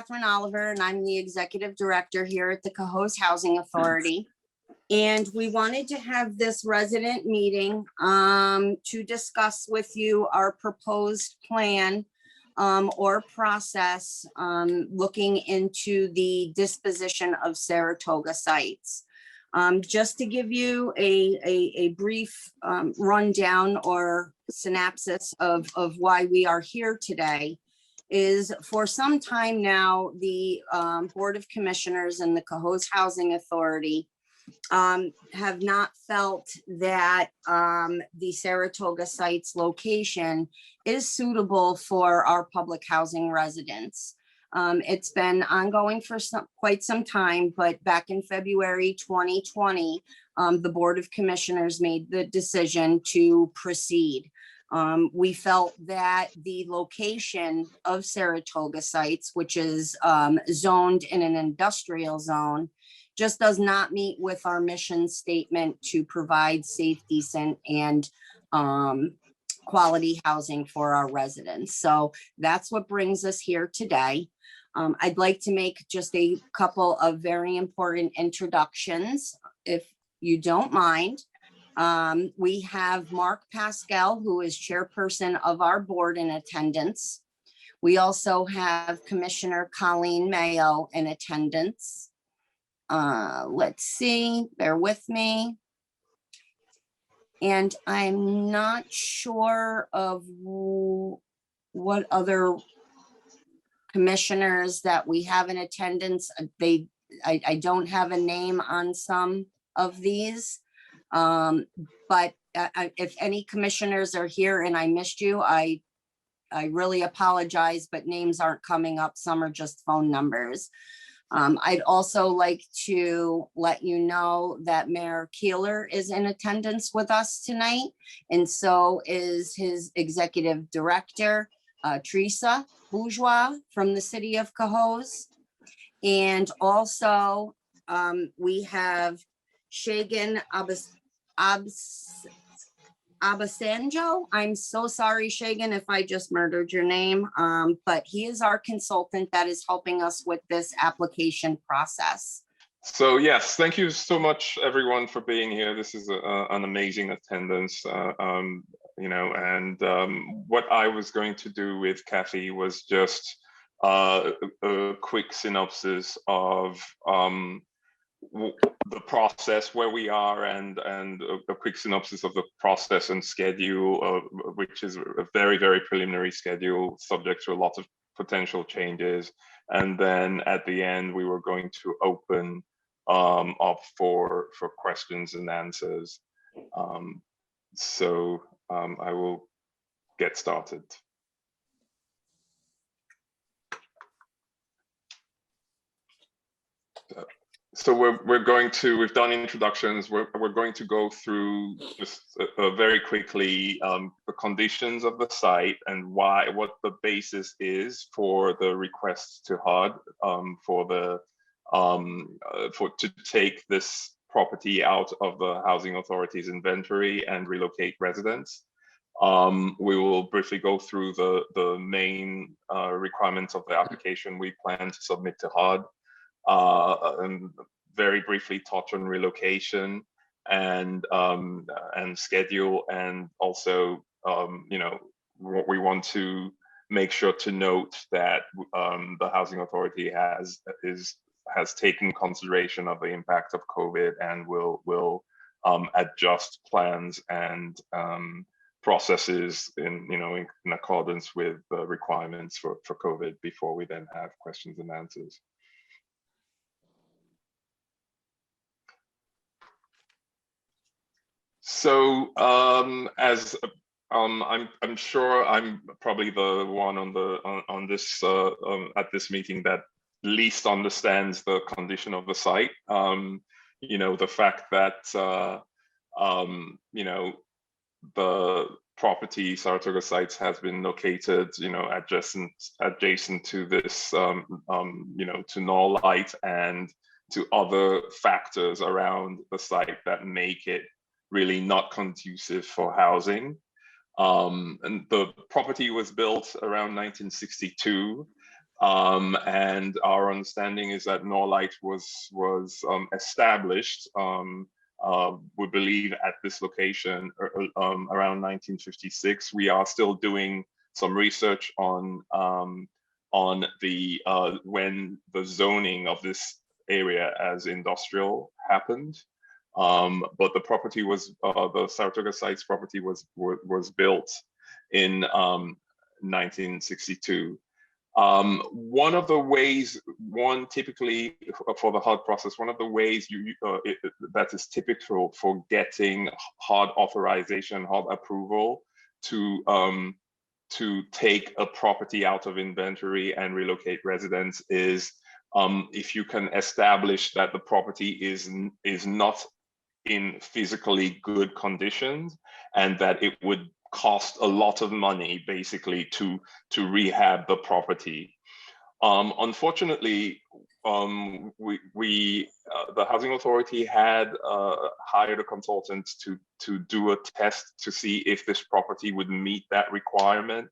Catherine Oliver, and I'm the Executive Director here at the Cohoes Housing Authority. And we wanted to have this resident meeting to discuss with you our proposed plan or process looking into the disposition of Saratoga Sites. Just to give you a brief rundown or synopsis of why we are here today is for some time now, the Board of Commissioners and the Cohoes Housing Authority have not felt that the Saratoga Sites location is suitable for our public housing residents. It's been ongoing for quite some time, but back in February 2020, the Board of Commissioners made the decision to proceed. We felt that the location of Saratoga Sites, which is zoned in an industrial zone, just does not meet with our mission statement to provide safe, decent, and quality housing for our residents. So that's what brings us here today. I'd like to make just a couple of very important introductions, if you don't mind. We have Mark Pascal, who is chairperson of our board, in attendance. We also have Commissioner Colleen Mayo in attendance. Let's see, bear with me. And I'm not sure of what other commissioners that we have in attendance. I don't have a name on some of these. But if any commissioners are here and I missed you, I really apologize, but names aren't coming up. Some are just phone numbers. I'd also like to let you know that Mayor Keeler is in attendance with us tonight, and so is his executive director, Teresa Bourgeois from the city of Cohoes. And also we have Shagan Abasanjo. I'm so sorry, Shagan, if I just murdered your name, but he is our consultant that is helping us with this application process. So yes, thank you so much, everyone, for being here. This is an amazing attendance, what I was going to do with Kathy was just a quick synopsis of the process, where we are, and a quick synopsis of the process and schedule, which is a very, very preliminary schedule subject to a lot of potential changes. And then at the end, we were going to open up for questions and answers. I will get started. So we've done introductions. We're going to go through just very quickly the conditions of the site and what the basis is for the request to HUD to take this property out of the Housing Authority's inventory and relocate residents. We will briefly go through the main requirements of the application we plan to submit to HUD. And very briefly touch on relocation and schedule, and also what we want to make sure to note that the Housing Authority has taken consideration of the impact of COVID and will adjust plans and processes in accordance with the requirements for COVID before we then have questions and answers. So I'm sure I'm probably the one on this at this meeting that least understands the condition of the site. The fact that the property Saratoga Sites has been located adjacent to this to Norlite and to other factors around the site that make it really not conducive for housing. And the property was built around 1962. And our understanding is that Norlite was established, we believe, at this location around 1956. We are still doing some research on the when the zoning of this area as industrial happened. But the property was the Saratoga Sites property was built in 1962. One of the ways, typically for the HUD process, one of the ways that is typical for getting HUD authorization, HUD approval to take a property out of inventory and relocate residents is if you can establish that the property is not in physically good conditions and that it would cost a lot of money basically to rehab the property. Unfortunately, the housing authority had hired a consultant to do a test to see if this property would meet that requirement,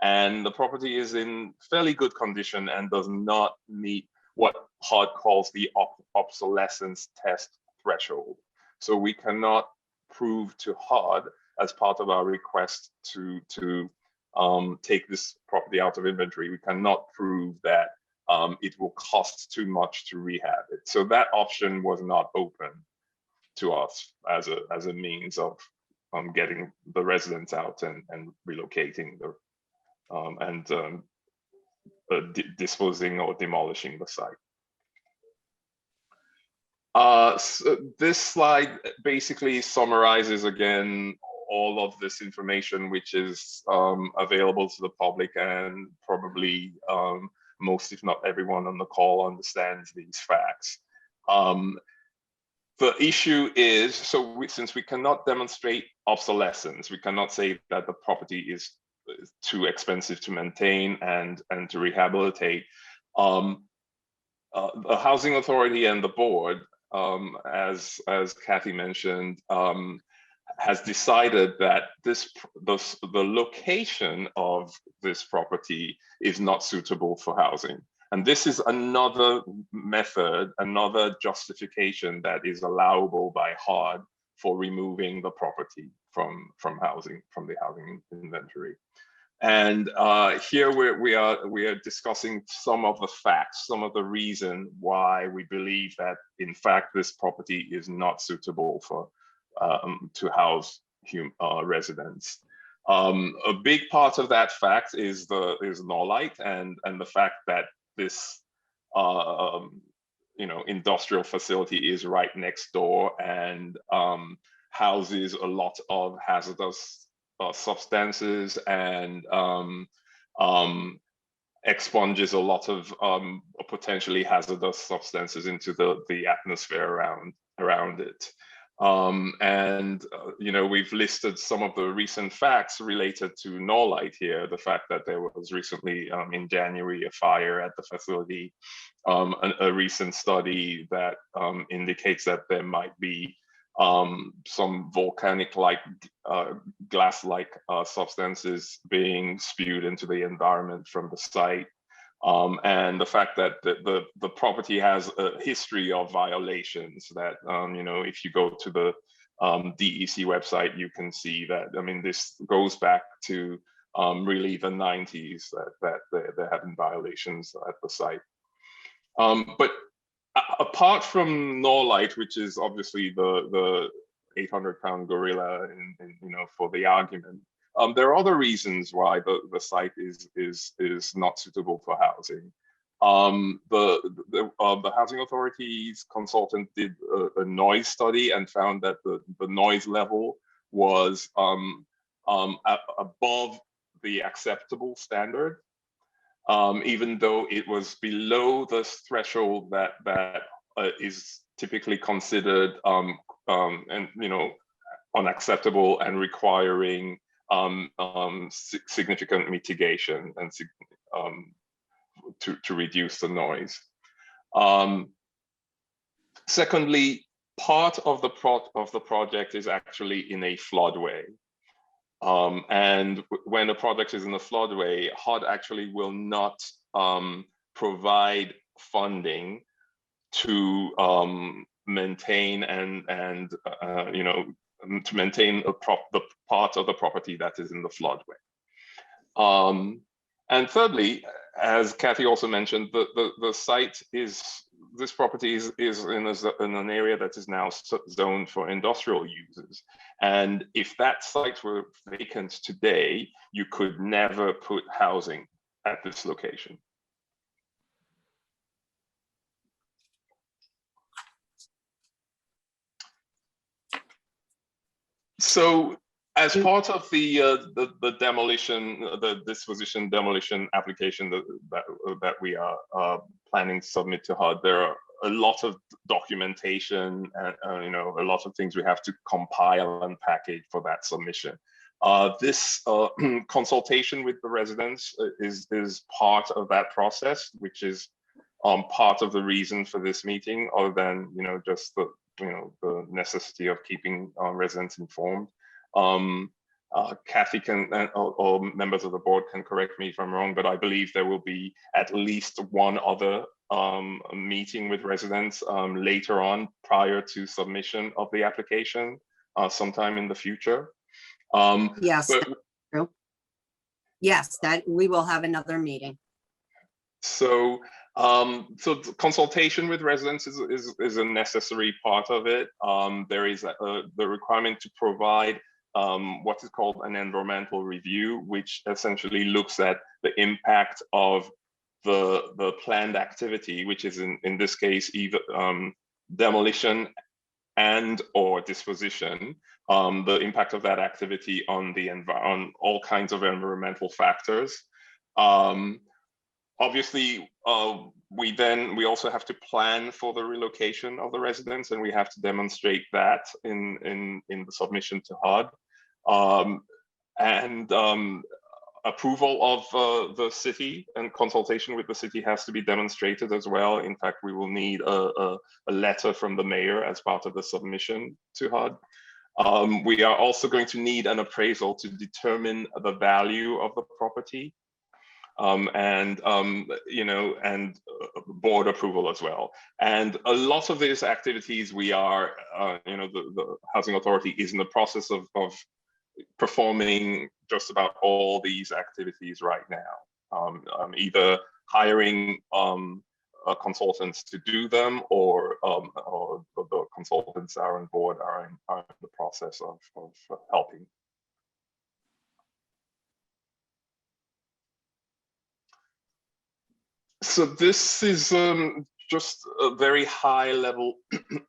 and the property is in fairly good condition and does not meet what HUD calls the obsolescence test threshold. So we cannot prove to HUD, as part of our request to take this property out of inventory, we cannot prove that it will cost too much to rehab it. So that option was not open to us as a means of getting the residents out and relocating disposing or demolishing the site. So this slide basically summarizes again all of this information, which is available to the public, and probably most, if not everyone on the call, understands these facts. The issue is, since we cannot demonstrate obsolescence, we cannot say that the property is too expensive to maintain and to rehabilitate. The housing authority and the board, as Kathy mentioned, has decided that the location of this property is not suitable for housing. And this is another method, another justification that is allowable by HUD for removing the property from the housing inventory. And here we are discussing some of the facts, some of the reason why we believe that in fact this property is not suitable for to house residents. A big part of that fact is Norlite and the fact that this industrial facility is right next door and houses a lot of hazardous substances and expunges a lot of potentially hazardous substances into the atmosphere around it. We've listed some of the recent facts related to Norlite here. The fact that there was recently in January a fire at the facility, a recent study that indicates that there might be some volcanic-like, glass-like substances being spewed into the environment from the site. And the fact that the property has a history of violations that, if you go to the DEC website, you can see that, this goes back to really the 90s that there have been violations at the site. But apart from Norlite, which is obviously the 800-pound gorilla for the argument, there are other reasons why the site is not suitable for housing. The housing authority's consultant did a noise study and found that the noise level was above the acceptable standard, even though it was below the threshold that is typically considered unacceptable and requiring significant mitigation and to reduce the noise. Secondly, part of the project is actually in a floodway. And when a project is in a floodway, HUD actually will not provide funding to maintain and to maintain the part of the property that is in the floodway. And thirdly, as Kathy also mentioned, the site this property is in an area that is now zoned for industrial uses. And if that site were vacant today, you could never put housing at this location. So as part of the demolition, the disposition demolition application that we are planning to submit to HUD, there are a lot of documentation and a lot of things we have to compile and package for that submission. This consultation with the residents is part of that process, which is part of the reason for this meeting, other than just the necessity of keeping residents informed. Kathy can, or members of the board can correct me if I'm wrong, but I believe there will be at least one other meeting with residents later on prior to submission of the application sometime in the future. Yes, true. Yes, that we will have another meeting. So the consultation with residents is a necessary part of it. There is the requirement to provide what is called an environmental review, which essentially looks at the impact of the planned activity, which is in this case either demolition and or disposition, the impact of that activity on on all kinds of environmental factors. Obviously, we also have to plan for the relocation of the residents, and we have to demonstrate that in the submission to HUD. Approval of the city and consultation with the city has to be demonstrated as well. In fact, we will need a letter from the mayor as part of the submission to HUD. We are also going to need an appraisal to determine the value of the property. And board approval as well. And a lot of these activities we are, the Housing Authority is in the process of performing just about all these activities right now. Either hiring consultants to do them, or the consultants are on board are in the process of helping. So this is just a very high level,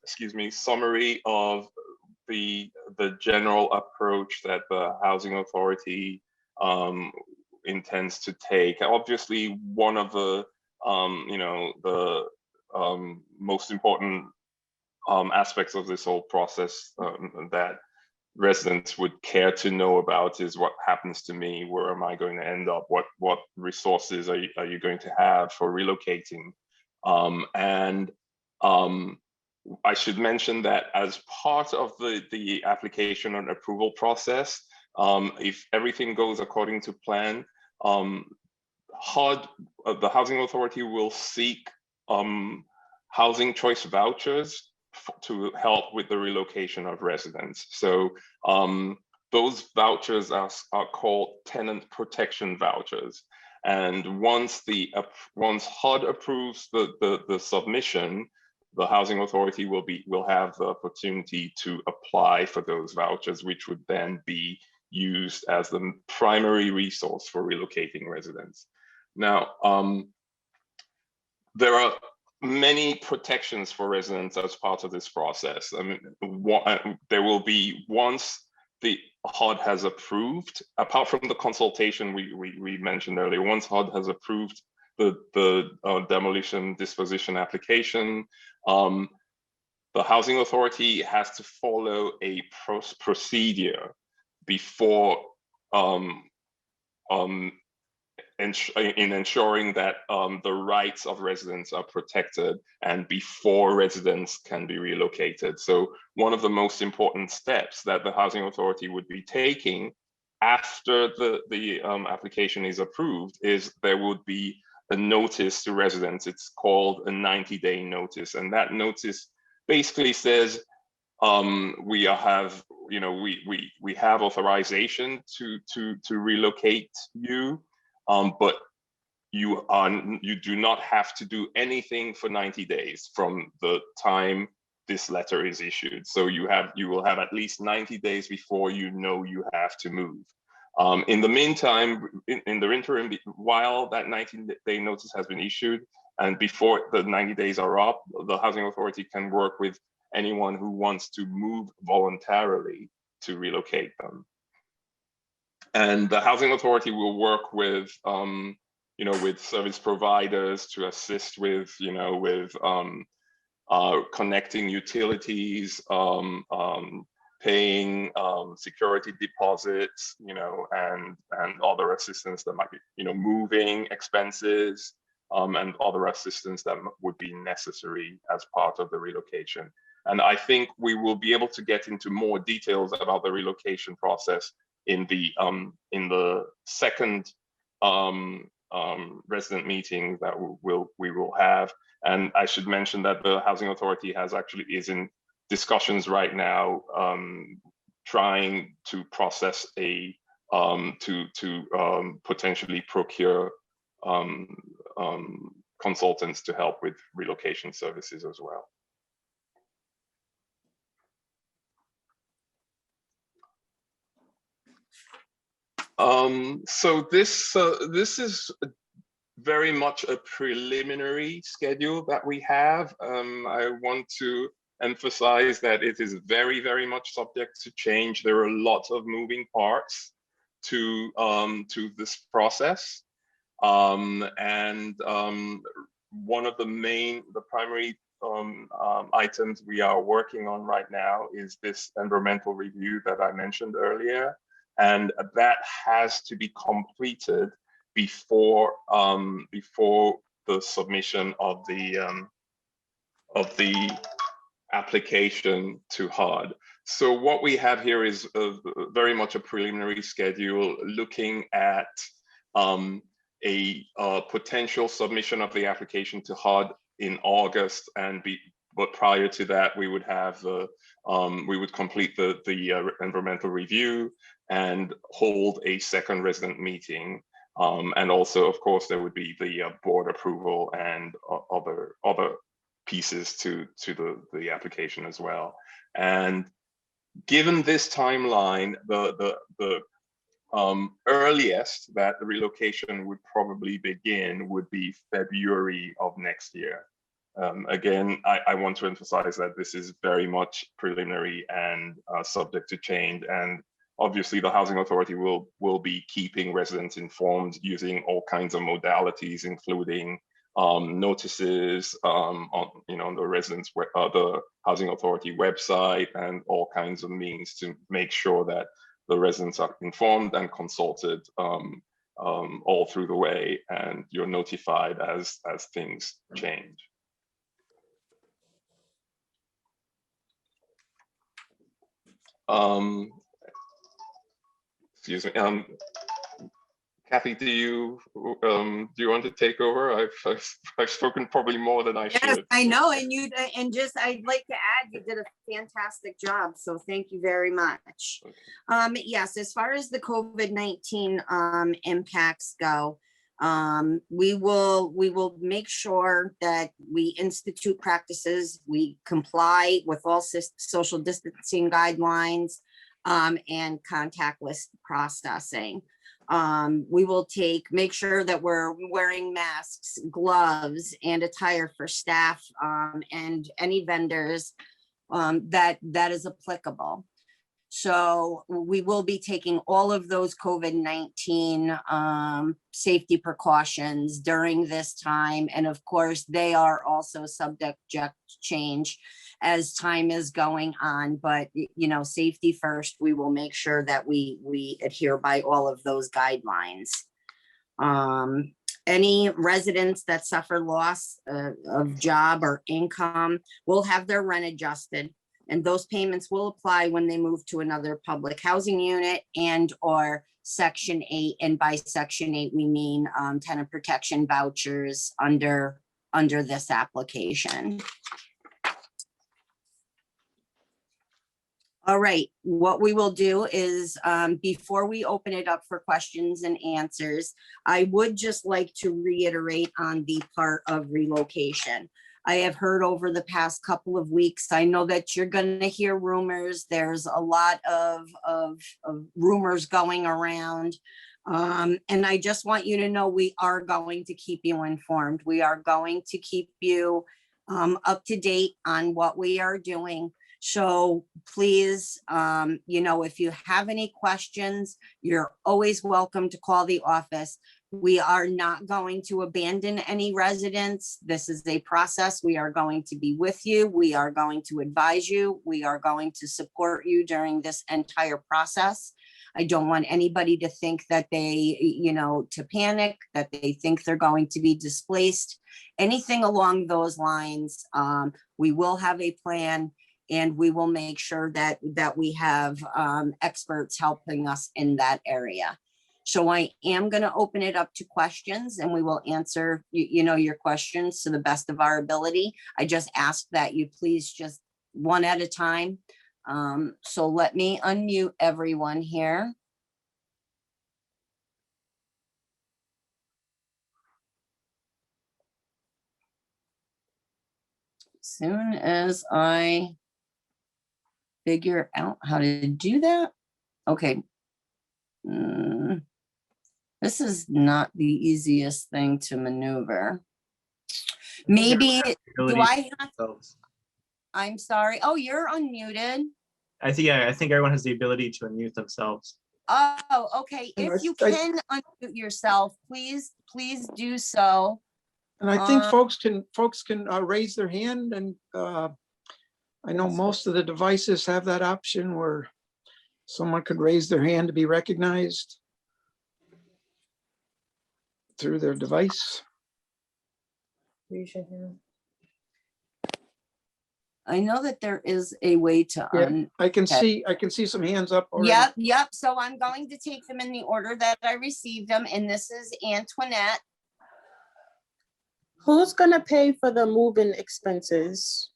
excuse me, summary of the general approach that the Housing Authority intends to take. Obviously, one of the most important aspects of this whole process that residents would care to know about is what happens to me, where am I going to end up, what resources are you going to have for relocating. I should mention that as part of the application and approval process, if everything goes according to plan, HUD, the Housing Authority, will seek housing choice vouchers to help with the relocation of residents. So those vouchers are called tenant protection vouchers. And once HUD approves the submission, the Housing Authority will have the opportunity to apply for those vouchers, which would then be used as the primary resource for relocating residents. Now, there are many protections for residents as part of this process. I mean, there will be, once the HUD has approved, apart from the consultation we mentioned earlier, once HUD has approved the demolition disposition application, the Housing Authority has to follow a procedure before in ensuring that the rights of residents are protected and before residents can be relocated. So one of the most important steps that the Housing Authority would be taking after the application is approved is there would be a notice to residents. It's called a 90-day notice, and that notice basically says we have authorization to relocate you, but you do not have to do anything for 90 days from the time this letter is issued. So you will have at least 90 days before you know you have to move. In the meantime, in the interim, while that 90-day notice has been issued and before the 90 days are up, the Housing Authority can work with anyone who wants to move voluntarily to relocate them. And the Housing Authority will work with with service providers to assist with connecting utilities, paying security deposits, and other assistance that might be, moving expenses, and other assistance that would be necessary as part of the relocation. And I think we will be able to get into more details about the relocation process in the second resident meeting that we will have. And I should mention that the Housing Authority is in discussions right now, trying to process to potentially procure consultants to help with relocation services as well. So this is very much a preliminary schedule that we have. I want to emphasize that it is very, very much subject to change. There are lots of moving parts to this process. One of the primary items we are working on right now is this environmental review that I mentioned earlier. And that has to be completed before the submission of the application to HUD. So what we have here is very much a preliminary schedule looking at a potential submission of the application to HUD in August, but prior to that, we would have we would complete the environmental review and hold a second resident meeting. And also, of course, there would be the board approval and other pieces to the application as well. And given this timeline, the earliest that the relocation would probably begin would be February of next year. Again, I want to emphasize that this is very much preliminary and subject to change. And obviously, the Housing Authority will be keeping residents informed using all kinds of modalities, including notices on the Housing Authority website, and all kinds of means to make sure that the residents are informed and consulted all through the way, and you're notified as things change. Excuse me. Kathy, do you want to take over? I've spoken probably more than I should. Yes, I know, and I'd like to add, you did a fantastic job, so thank you very much. Okay. Yes, as far as the COVID-19 impacts go, we will make sure that we institute practices, we comply with all social distancing guidelines, and contactless processing. We will make sure that we're wearing masks, gloves, and attire for staff, and any vendors that is applicable. So we will be taking all of those COVID-19 safety precautions during this time. And of course, they are also subject to change as time is going on. But, safety first, we will make sure that we adhere by all of those guidelines. Any residents that suffer loss of job or income will have their rent adjusted. And those payments will apply when they move to another public housing unit and or Section 8. And by Section 8, we mean tenant protection vouchers under this application. All right, what we will do is before we open it up for questions and answers, I would just like to reiterate on the part of relocation. I have heard over the past couple of weeks, I know that you're going to hear rumors. There's a lot of rumors going around. And I just want you to know we are going to keep you informed. We are going to keep you up to date on what we are doing. So please, if you have any questions, you're always welcome to call the office. We are not going to abandon any residents. This is a process. We are going to be with you. We are going to advise you. We are going to support you during this entire process. I don't want anybody to think that they, to panic, that they think they're going to be displaced. Anything along those lines, we will have a plan. And we will make sure that we have experts helping us in that area. So I am going to open it up to questions, and we will answer your questions to the best of our ability. I just ask that you please just one at a time. So let me unmute everyone here. As soon as I figure out how to do that. Okay. This is not the easiest thing to maneuver. Maybe, do I have, I'm sorry. Oh, you're unmuted. I think everyone has the ability to unmute themselves. Oh, okay. If you can unmute yourself, please do so. And I think folks can raise their hand, and I know most of the devices have that option where someone could raise their hand to be recognized through their device. Raise your hand. I know that there is a way to I can see some hands up already. Yep. So I'm going to take them in the order that I received them, and this is Antoinette. Who's gonna pay for the moving expenses?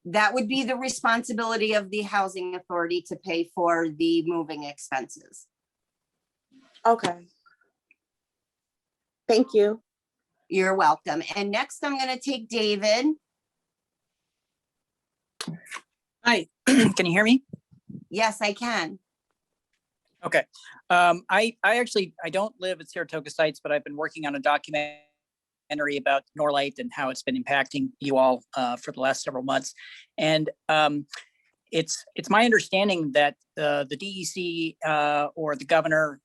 That would be the responsibility of the housing authority to pay for the moving expenses. Okay. Thank you. You're welcome. And next I'm going to take David. Hi, can you hear me? Yes, I can. Okay. I don't live at Saratoga Sites, but I've been working on a documentary about Norlite and how it's been impacting you all for the last several months. And it's my understanding that the DEC or the governor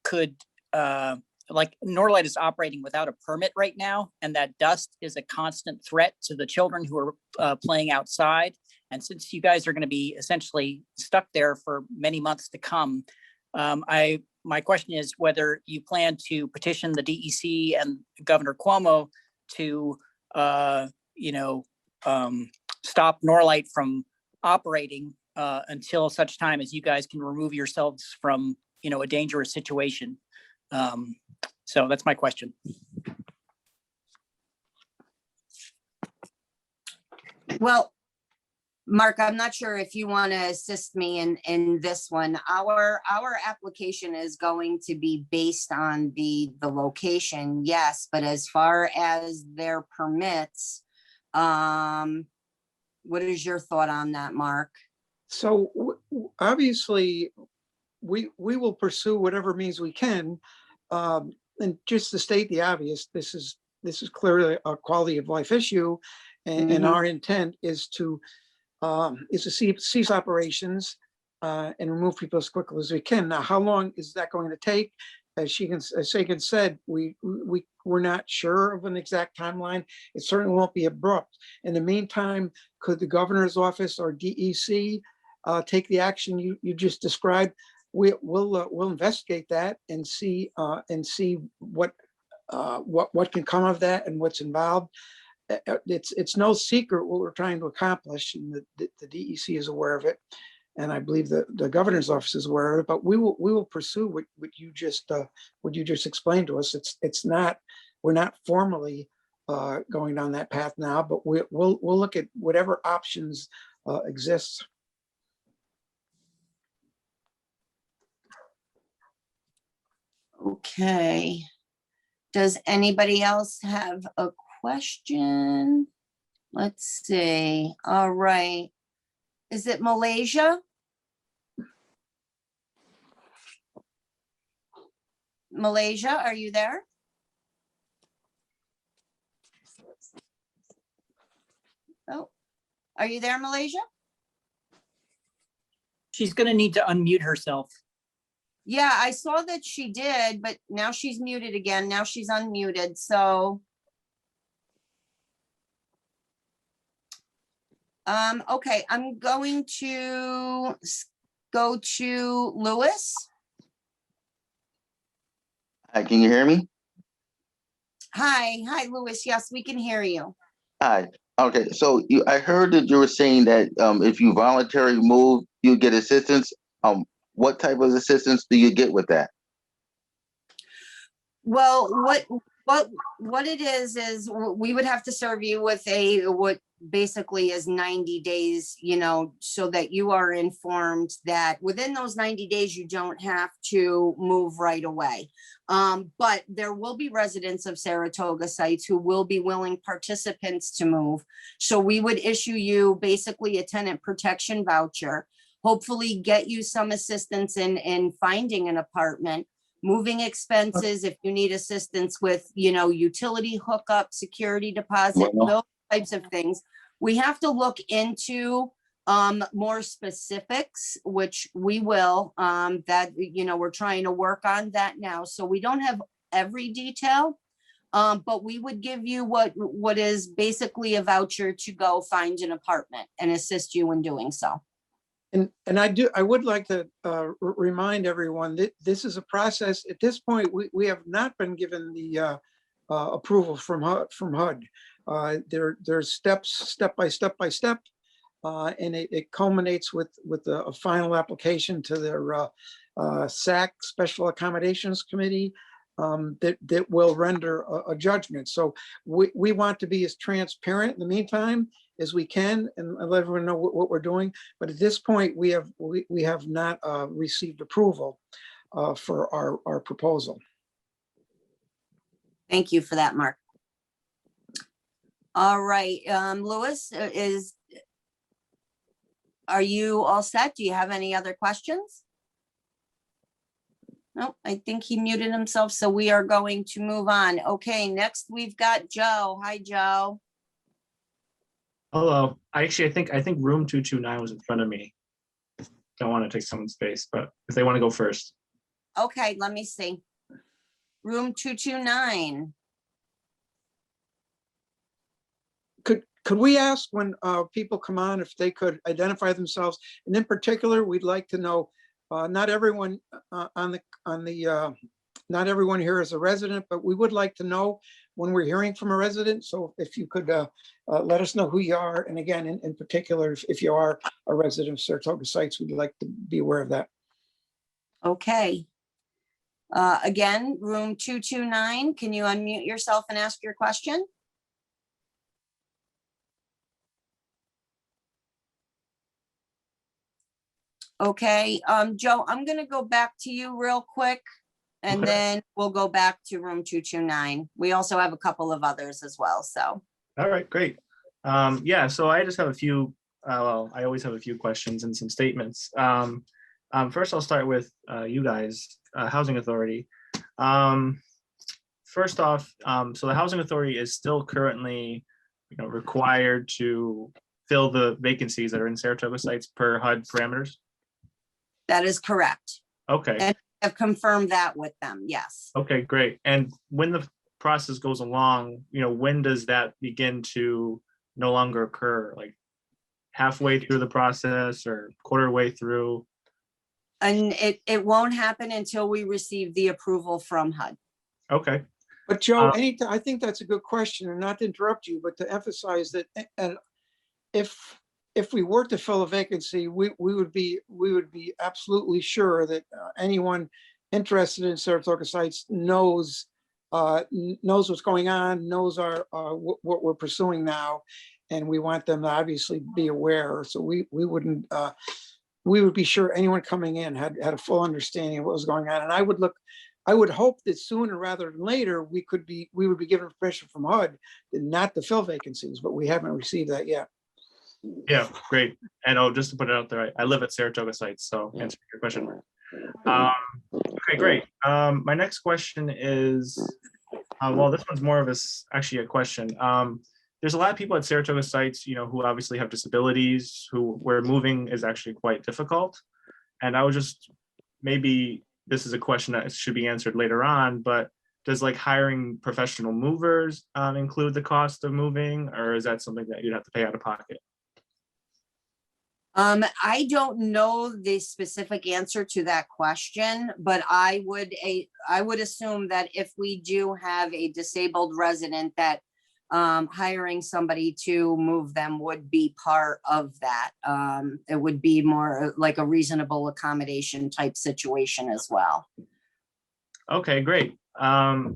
could, like Norlite is operating without a permit right now, and that dust is a constant threat to the children who are playing outside. And since you guys are going to be essentially stuck there for many months to come, my question is whether you plan to petition the DEC and Governor Cuomo to, stop Norlite from operating until such time as you guys can remove yourselves from, a dangerous situation. So that's my question. Well, Mark, I'm not sure if you want to assist me in this one. Our application is going to be based on the location, yes, but as far as their permits, what is your thought on that, Mark? So obviously, we will pursue whatever means we can. And just to state the obvious, this is clearly a quality of life issue, and our intent is to cease operations and remove people as quickly as we can. Now, how long is that going to take? As Sagan said, we're not sure of an exact timeline. It certainly won't be abrupt. In the meantime, could the governor's office or DEC take the action you just described? We'll investigate that and see what can come of that and what's involved. it's no secret what we're trying to accomplish, and the DEC is aware of it. And I believe the governor's office is aware of it, but we will pursue what you just explained to us. We're not formally going down that path now, but we'll look at whatever options exist. Okay. Does anybody else have a question? Let's see. All right. Is it Malaysia? Malaysia, are you there? Oh, are you there, Malaysia? She's gonna need to unmute herself. Yeah, I saw that she did, but now she's muted again. Now she's unmuted, so. Okay, I'm going to go to Lewis. Hi, can you hear me? Hi, Lewis. Yes, we can hear you. Hi. Okay, so I heard that you were saying that if you voluntarily move, you get assistance. What type of assistance do you get with that? Well, what it is we would have to serve you with what basically is 90 days, so that you are informed that within those 90 days, you don't have to move right away. But there will be residents of Saratoga Sites who will be willing participants to move. So we would issue you basically a tenant protection voucher, hopefully get you some assistance in finding an apartment, moving expenses, if you need assistance with, utility hookup, security deposit, those types of things. We have to look into more specifics, which we will, that, we're trying to work on that now. So we don't have every detail, but we would give you what is basically a voucher to go find an apartment and assist you in doing so. And I would like to remind everyone that this is a process. At this point, we have not been given the approval from HUD. There's steps, step by step, and it culminates with a final application to their SAC, Special Accommodations Committee, that will render a judgment. So we want to be as transparent in the meantime as we can and let everyone know what we're doing. But at this point, we have not received approval for our proposal. Thank you for that, Mark. All right, Lewis, are you all set? Do you have any other questions? Nope, I think he muted himself, so we are going to move on. Okay, next we've got Joe. Hi, Joe. Hello. I think room 229 was in front of me. Don't want to take someone's space, but if they want to go first. Okay, let me see. Room 229. Could we ask when people come on if they could identify themselves? And in particular, we'd like to know, not everyone not everyone here is a resident, but we would like to know when we're hearing from a resident. So if you could let us know who you are. And again, in particular, if you are a resident of Saratoga Sites, we'd like to be aware of that. Okay. Again, room 229, can you unmute yourself and ask your question? Okay, Joe, I'm gonna go back to you real quick, and Okay. then we'll go back to room 229. We also have a couple of others as well, so. All right, great. Yeah, so I just have a few, well, I always have a few questions and some statements. First, I'll start with you guys, Housing Authority. First off, so the Housing Authority is still currently, required to fill the vacancies that are in Saratoga Sites per HUD parameters? That is correct. Okay. And I've confirmed that with them, yes. Okay, great. And when the process goes along, when does that begin to no longer occur? Like halfway through the process or quarter way through? And it won't happen until we receive the approval from HUD. Okay. But Joe, Um, anytime, I think that's a good question, and not to interrupt you, but to emphasize that, and if we were to fill a vacancy, we would be absolutely sure that anyone interested in Saratoga Sites knows what's going on, knows what we're pursuing now, and we want them to obviously be aware. So we wouldn't we would be sure anyone coming in had a full understanding of what was going on. And I would hope that sooner rather than later we would be given permission from HUD not to fill vacancies, but we haven't received that yet. Yeah, great. And just to put it out there, I live at Saratoga Sites, so answer your question. Okay, great. My next question is, well, this one's more of actually a question. There's a lot of people at Saratoga Sites, who obviously have disabilities, where moving is actually quite difficult. And I was just, maybe this is a question that should be answered later on, but does like hiring professional movers include the cost of moving, or is that something that you'd have to pay out of pocket? I don't know the specific answer to that question, but I would assume that if we do have a disabled resident, that hiring somebody to move them would be part of that. It would be more like a reasonable accommodation type situation as well. Okay, great. My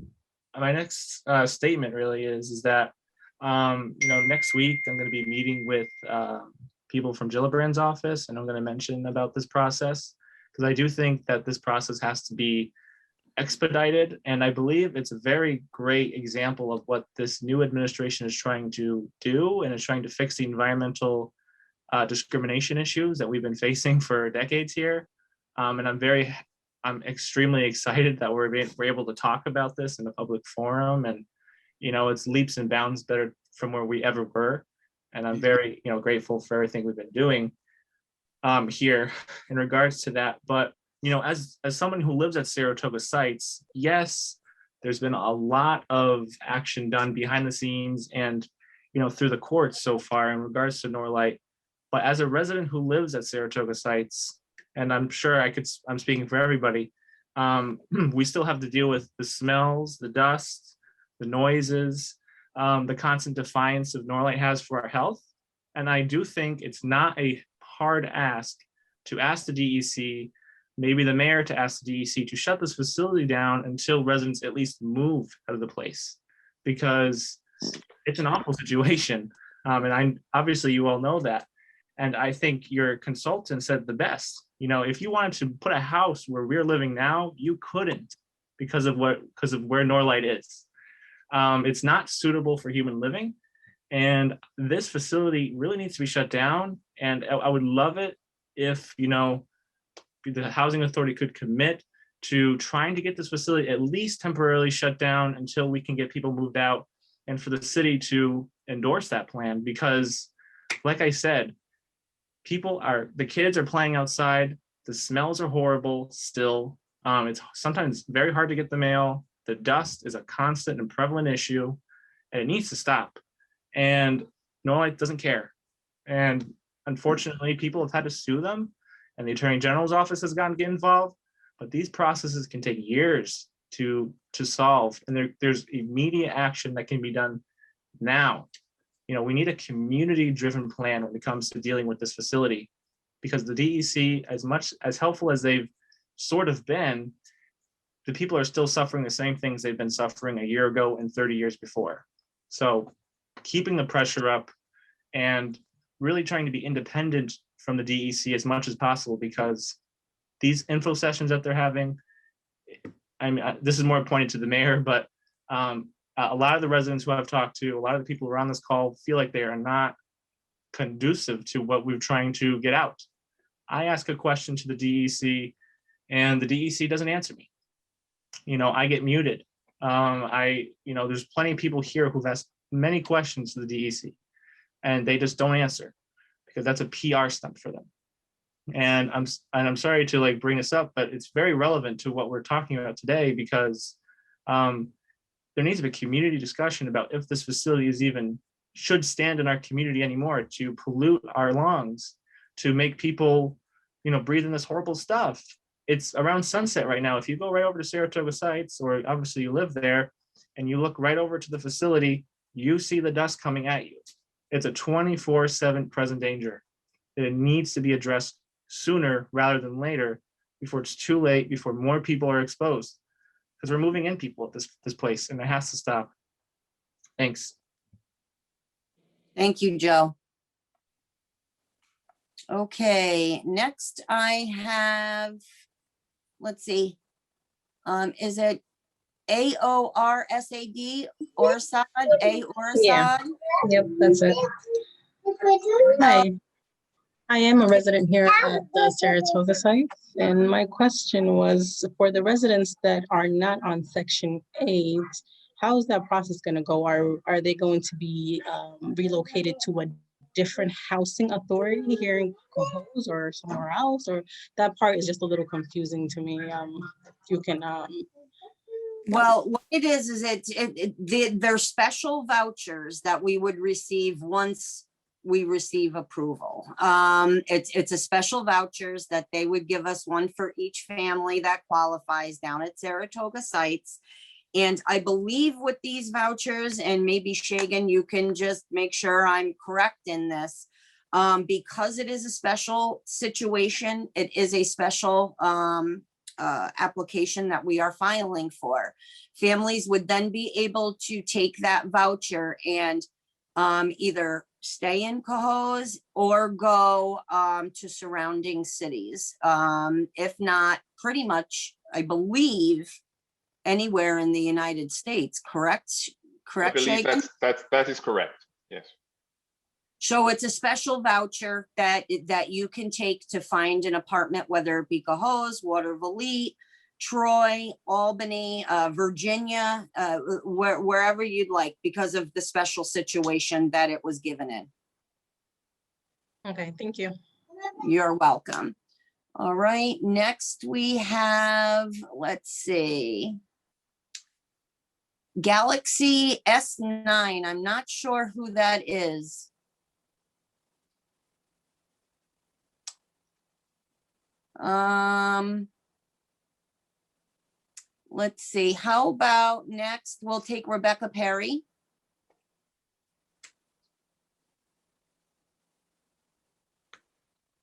next statement really is that, next week I'm going to be meeting with people from Gillibrand's office, and I'm going to mention about this process, because I do think that this process has to be expedited. And I believe it's a very great example of what this new administration is trying to do, and is trying to fix the environmental discrimination issues that we've been facing for decades here. And I'm extremely excited that we're able to talk about this in a public forum, and it's leaps and bounds better from where we ever were. And I'm very grateful for everything we've been doing here in regards to that. But as someone who lives at Saratoga Sites, yes, there's been a lot of action done behind the scenes and through the courts so far in regards to Norlite. But as a resident who lives at Saratoga Sites, and I'm sure I'm speaking for everybody, we still have to deal with the smells, the dust, the noises, the constant defiance of Norlite has for our health. And I do think it's not a hard ask to ask the DEC, maybe the mayor to ask the DEC to shut this facility down until residents at least move out of the place, because it's an awful situation. And obviously you all know that. And I think your consultant said the best. If you wanted to put a house where we're living now, you couldn't, because of where Norlite is. It's not suitable for human living, and this facility really needs to be shut down. And I would love it if the housing authority could commit to trying to get this facility at least temporarily shut down until we can get people moved out, and for the city to endorse that plan. Because like I said, the kids are playing outside, the smells are horrible still. It's sometimes very hard to get the mail. The dust is a constant and prevalent issue, and it needs to stop. And Norlite doesn't care. And unfortunately, people have had to sue them, and the Attorney General's office has gotten involved. But these processes can take years to solve, and there's immediate action that can be done now. We need a community-driven plan when it comes to dealing with this facility, because the DEC, as helpful as they've sort of been, the people are still suffering the same things they've been suffering a year ago and 30 years before. So keeping the pressure up and really trying to be independent from the DEC as much as possible, because these info sessions that they're having, this is more pointed to the mayor, but a lot of the residents who I've talked to, a lot of the people who are on this call feel like they are not conducive to what we're trying to get out. I ask a question to the DEC, and the DEC doesn't answer me. I get muted. There's plenty of people here who've asked many questions to the DEC, and they just don't answer, because that's a PR stunt for them. And I'm sorry to bring this up, but it's very relevant to what we're talking about today, because there needs to be a community discussion about if this facility should stand in our community anymore, to pollute our lungs, to make people, breathe in this horrible stuff. It's around sunset right now. If you go right over to Saratoga Sites, or obviously you live there, and you look right over to the facility, you see the dust coming at you. It's a 24/7 present danger. It needs to be addressed sooner rather than later, before it's too late, before more people are exposed. Because we're moving in people at this place, and it has to stop. Thanks. Thank you, Joe. Okay, next I have, let's see, is it AORSAD, Orsad, Yeah. Orsad? Yep, that's it. Hi, I am a resident here at the Saratoga Sites, and my question was for the residents that are not on Section 8, how is that process going to go? Are they going to be relocated to a different housing authority here in Cohoes or somewhere else? Or that part is just a little confusing to me. If you can Well, what it is they're special vouchers that we would receive once we receive approval. It's a special vouchers that they would give us, one for each family that qualifies down at Saratoga Sites. And I believe with these vouchers, and maybe Shagan, you can just make sure I'm correct in this, because it is a special situation, it is a special application that we are filing for. Families would then be able to take that voucher and either stay in Cohoes or go to surrounding cities. If not, pretty much, I believe, anywhere in the United States, correct? I Correct, believe Shagan? that is correct. Yes. So it's a special voucher that you can take to find an apartment, whether it be Cohoes, Waterville, Troy, Albany, Virginia, wherever you'd like, because of the special situation that it was given in. Okay, thank you. You're welcome. All right, next we have, let's see, Galaxy S9. I'm not sure who that is. Let's see, how about next, we'll take Rebecca Perry.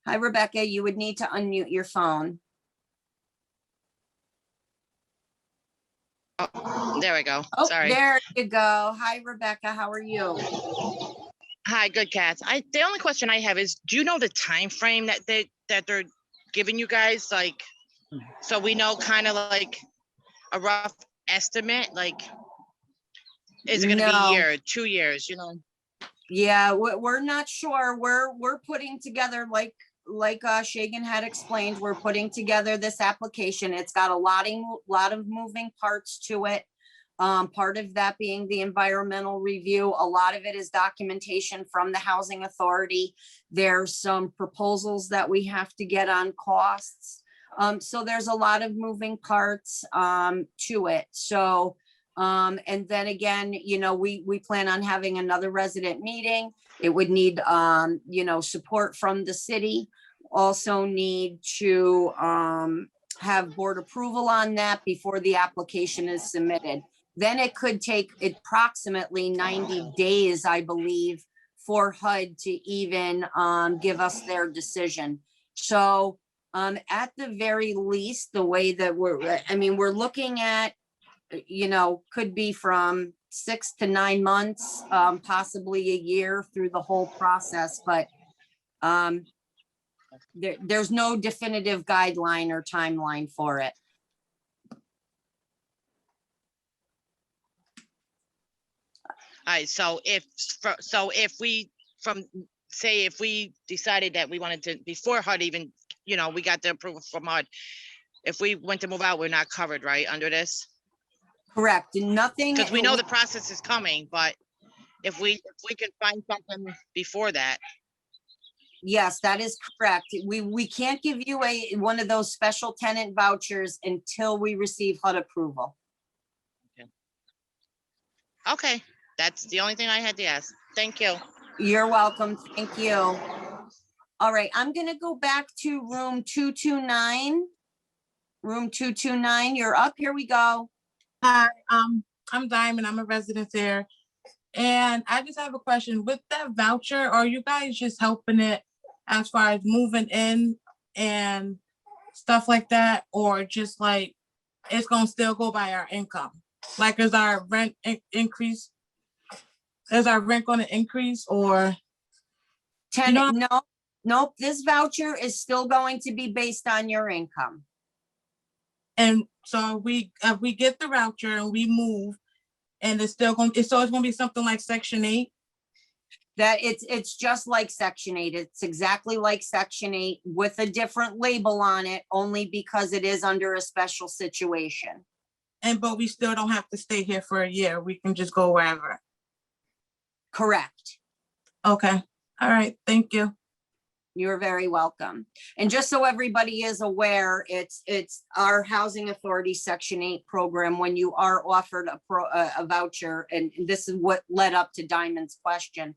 Hi, Rebecca, you would need to unmute your phone. Oh, there we go. Oh, Sorry. there you go. Hi, Rebecca, how are you? Hi, good cats. The only question I have is, do you know the time frame that they're giving you guys, like, so we know kind of like a rough estimate, like, is it going to be a year, 2 years, you know? Yeah, we're not sure. We're putting together, like Shagan had explained, we're putting together this application. It's got a lot of moving parts to it. Part of that being the environmental review. A lot of it is documentation from the housing authority. There's some proposals that we have to get on costs. So there's a lot of moving parts to it. So, and then again, you know, we plan on having another resident meeting. It would need, you know, support from the city. Also need to have board approval on that before the application is submitted. Then it could take approximately 90 days, I believe, for HUD to even give us their decision. So at the very least, the way that we're looking at, you know, could be from 6 to 9 months, possibly a year through the whole process, but there's no definitive guideline or timeline for it. All right, so if we decided that we wanted to, before HUD even, you know, we got the approval from HUD, if we went to move out, we're not covered, right, under this? Correct. Nothing. Because we know the process is coming, but if we can find something before that. Yes, that is correct. We can't give you one of those special tenant vouchers until we receive HUD approval. Okay, that's the only thing I had to ask. Thank you. You're welcome. Thank you. All right, I'm gonna go back to room 229. Room 229, you're up. Here we go. Hi, I'm Diamond. I'm a resident there. And I just have a question. With that voucher, are you guys just helping it as far as moving in and stuff like that? Or just like it's gonna still go by our income? Like is our rent increase? Is our rent gonna increase or? Tenant, no, nope, this voucher is still going to be based on your income. And so we get the voucher and we move and it's still going, so it's gonna be something like Section 8? That it's just like Section 8. It's exactly like Section 8 with a different label on it, only because it is under a special situation. But we still don't have to stay here for a year. We can just go wherever. Correct. Okay. All right. Thank you. You're very welcome. And just so everybody is aware, it's our Housing Authority Section 8 program. When you are offered a voucher, and this is what led up to Diamond's question,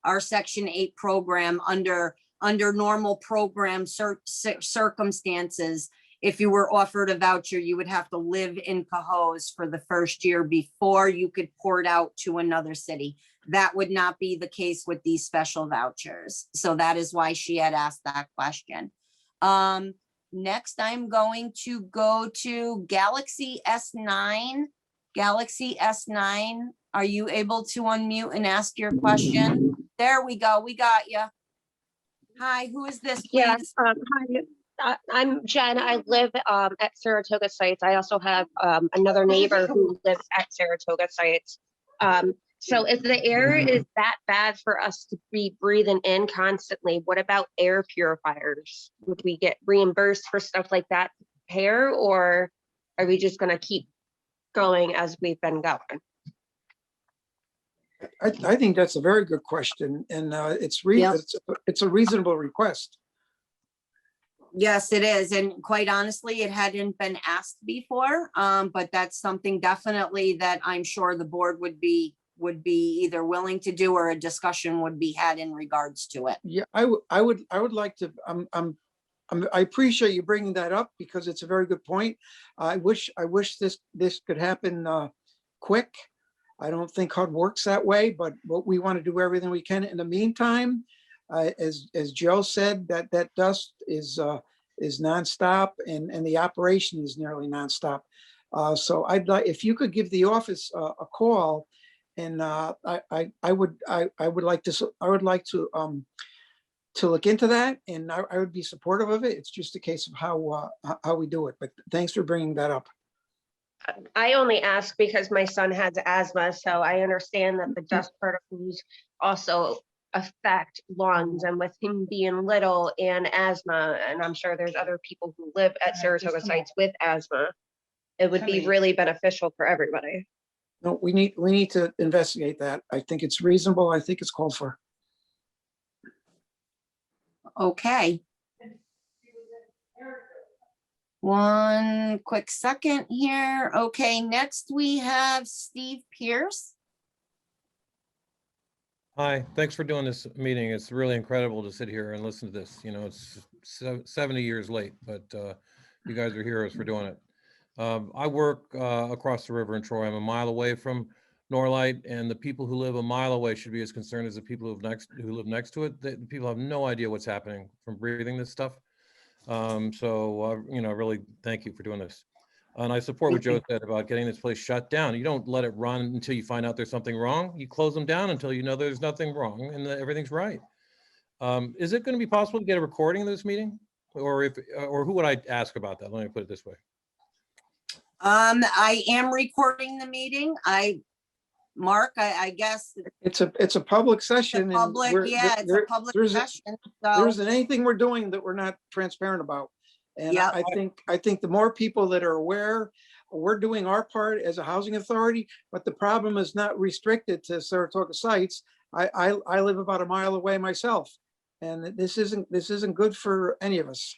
our Section 8 program under normal program circumstances, if you were offered a voucher, you would have to live in Cohoes for the first year before you could port out to another city. That would not be the case with these special vouchers. So that is why she had asked that question. Next, I'm going to go to Galaxy S9. Galaxy S9, are you able to unmute and ask your question? There we go. We got you. Hi, who is this, please? Yes, hi, I'm Jen. I live at Saratoga Sites. I also have another neighbor who lives at Saratoga Sites. So if the air is that bad for us to be breathing in constantly, what about air purifiers? Would we get reimbursed for stuff like that hair, or are we just gonna keep going as we've been going? I think that's a very good question, and it's a reasonable request. Yes, it is. And quite honestly, it hadn't been asked before, but that's something definitely that I'm sure the board would be either willing to do or a discussion would be had in regards to it. Yeah, I would like to, I appreciate you bringing that up because it's a very good point. I wish this could happen quick. I don't think HUD works that way, but we want to do everything we can. In the meantime, as Joe said, that dust is nonstop, and the operation is nearly nonstop. So I'd like, if you could give the office a call, and I would like to look into that, and I would be supportive of it. It's just a case of how we do it. But thanks for bringing that up. I only ask because my son has asthma, so I understand that the dust particles also affect lungs, and with him being little and asthma, and I'm sure there's other people who live at Saratoga Sites with asthma, it would be really beneficial for everybody. No, we need to investigate that. I think it's reasonable. I think it's called for. Okay. One quick second here. Okay, next we have Steve Pierce. Hi, thanks for doing this meeting. It's really incredible to sit here and listen to this. You know, it's 70 years late, but you guys are heroes for doing it. I work across the river in Troy. I'm a mile away from Norlite, and the people who live a mile away should be as concerned as the people who live next to it. The people have no idea what's happening from breathing this stuff. You know, really thank you for doing this. And I support what Joe said about getting this place shut down. You don't let it run until you find out there's something wrong. You close them down until you know there's nothing wrong and that everything's right. Is it going to be possible to get a recording of this meeting, or who would I ask about that? Let me put it this way. I am recording the meeting. Mark, I guess. It's a public session. It's a public, yeah, it's a public session. So There isn't anything we're doing that we're not transparent about. And Yep. I think the more people that are aware, we're doing our part as a housing authority, but the problem is not restricted to Saratoga Sites. I live about a mile away myself, and this isn't good for any of us.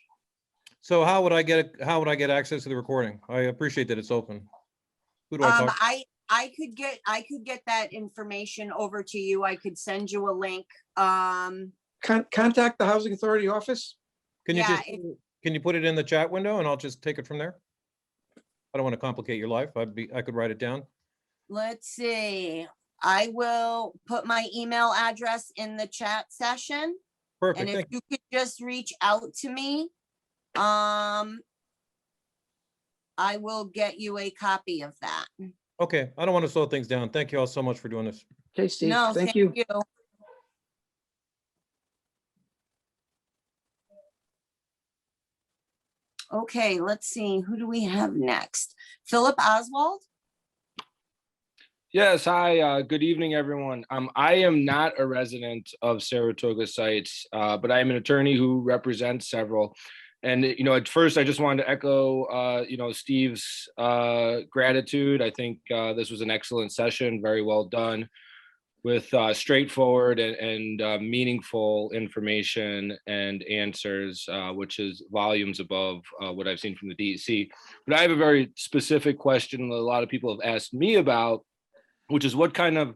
So how would I get access to the recording? I appreciate that it's open. Who do I talk to? I could get that information over to you. I could send you a link. Contact the housing authority office. Can you put it in the chat window and I'll just take it from there? I don't want to complicate your life. I could write it down. let's see. I will put my email address in the chat session. And Perfect. if Thank you could just reach out to me, I will get you a copy of that. Okay, I don't want to slow things down. Thank you all so much for doing this. Okay, Steve, No, thank you. Okay, let's see. Who do we have next? Philip Oswald? Yes, hi, good evening, everyone. I am not a resident of Saratoga Sites, but I am an attorney who represents several. And, at first, I just wanted to echo, Steve's gratitude. I think this was an excellent session, very well done, with straightforward and meaningful information and answers, which is volumes above what I've seen from the DEC. But I have a very specific question that a lot of people have asked me about, which is what kind of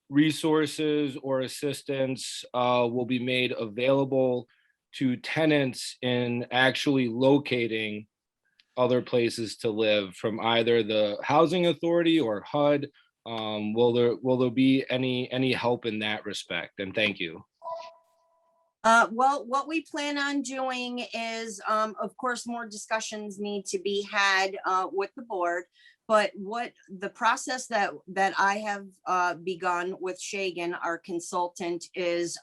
resources or assistance will be made available to tenants in actually locating other places to live from either the housing authority or HUD. Will there be any help in that respect? And thank you. Well, what we plan on doing is, of course, more discussions need to be had with the board. But what the process that I have begun with Shagan, our consultant, is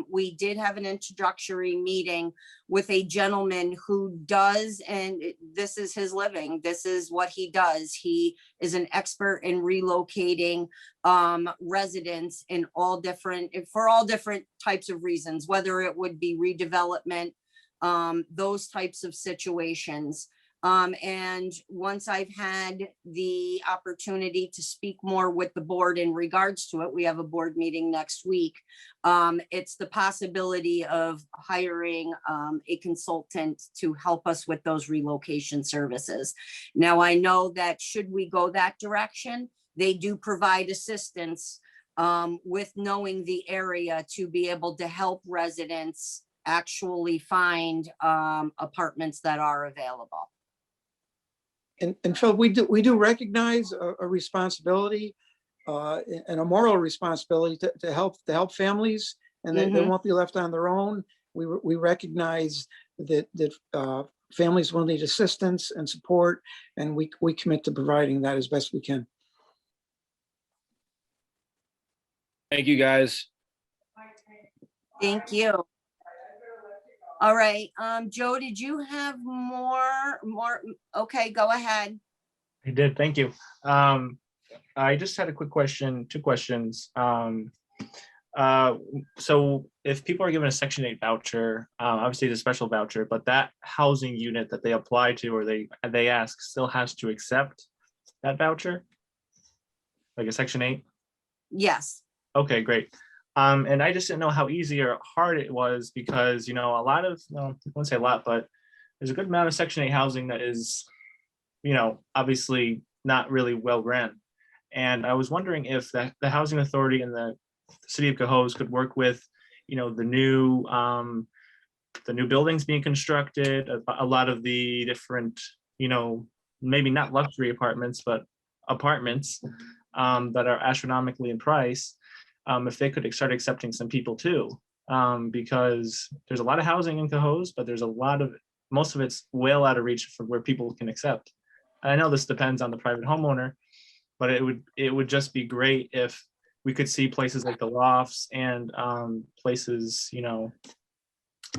we did have an introductory meeting with a gentleman who does, and this is his living. This is what he does. He is an expert in relocating residents in for all different types of reasons, whether it would be redevelopment, those types of situations. And once I've had the opportunity to speak more with the board in regards to it, we have a board meeting next week. It's the possibility of hiring a consultant to help us with those relocation services. Now, I know that should we go that direction, they do provide assistance with knowing the area to be able to help residents actually find apartments that are available. And Phil, we do recognize a responsibility and a moral responsibility to help families, and they won't be left on their own. We recognize that families will need assistance and support, and we commit to providing that as best we can. Thank you, guys. Thank you. All right, Joe, did you have more? Okay, go ahead. I did, thank you. I just had a quick question, two questions. So if people are given a Section 8 voucher, obviously it's a special voucher, but that housing unit that they apply to or they ask still has to accept that voucher? Like a Section 8? Yes. Okay, great. And I just didn't know how easy or hard it was because, a lot of, I won't say a lot, but there's a good amount of Section 8 housing that is, obviously not really well run. And I was wondering if the housing authority and the city of Cohoes could work with, the new buildings being constructed, a lot of the different, maybe not luxury apartments, but apartments that are astronomically in price. If they could start accepting some people too, because there's a lot of housing in Cohoes, but there's most of it's well out of reach for where people can accept. And I know this depends on the private homeowner, but it would just be great if we could see places like the lofts and places,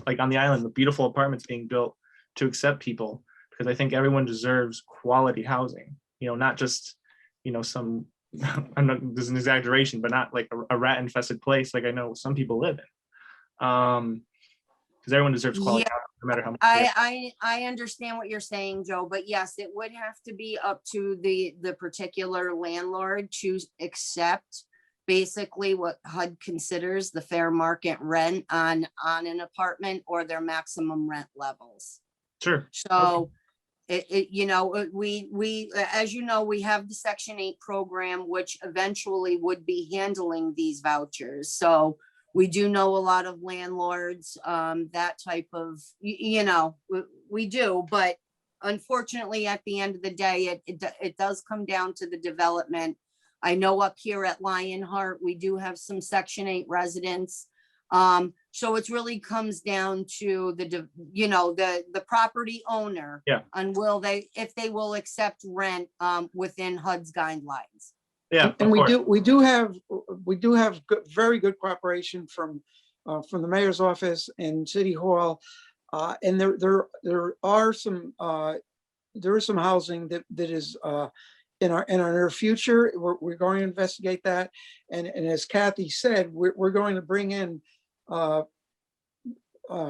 like on the island, with beautiful apartments being built to accept people, because I think everyone deserves quality housing, not just, some, I'm not, this is an exaggeration, but not like a rat infested place like I know some people live in. Because everyone deserves quality housing, no matter how much. I understand what you're saying, Joe, but yes, it would have to be up to the particular landlord to accept basically what HUD considers the fair market rent on an apartment or their maximum rent levels. Sure. So we as you know, we have the Section 8 program, which eventually would be handling these vouchers. So we do know a lot of landlords, that type of, we do, but unfortunately at the end of the day, it does come down to the development I know up here at Lionheart, we do have some Section 8 residents. So it really comes down to the property owner. Yeah. And if they will accept rent within HUD's guidelines. Yeah, And of course. we do have very good cooperation from the mayor's office and City Hall. And there is some housing that is in our near future. We're going to investigate that. And as Kathy said, we're going to bring in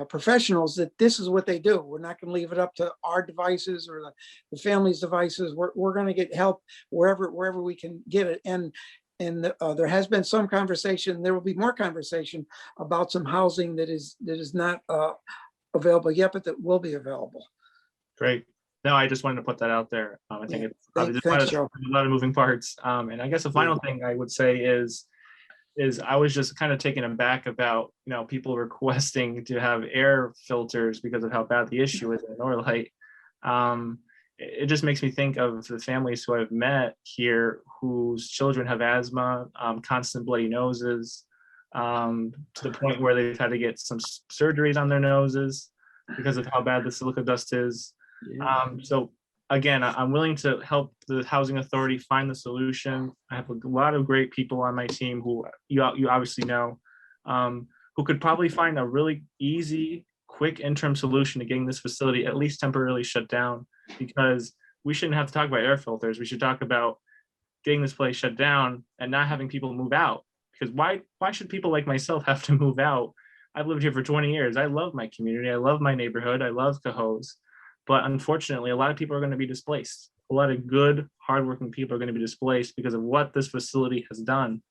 professionals that this is what they do. We're not going to leave it up to our devices or the family's devices. We're going to get help wherever we can get it. And there has been some conversation. There will be more conversation about some housing that is not available yet, but that will be available. Great. No, I just wanted to put that out there. I think it's probably Thanks, Joe. a lot of moving parts. And I guess the final thing I would say is I was just kind of taken aback about, people requesting to have air filters because of how bad the issue is in Norlite. It just makes me think of the families who I've met here whose children have asthma, constant bloody noses, to the point where they've had to get some surgeries on their noses because of how bad the silica dust is. So again, I'm willing to help the housing authority find the solution. I have a lot of great people on my team who you obviously know, who could probably find a really easy, quick interim solution to getting this facility at least temporarily shut down, because we shouldn't have to talk about air filters. We should talk about getting this place shut down and not having people move out. Because why should people like myself have to move out? I've lived here for 20 years. I love my community. I love my neighborhood. I love Cohoes. But unfortunately, a lot of people are going to be displaced. A lot of good, hardworking people are going to be displaced because of what this facility has done.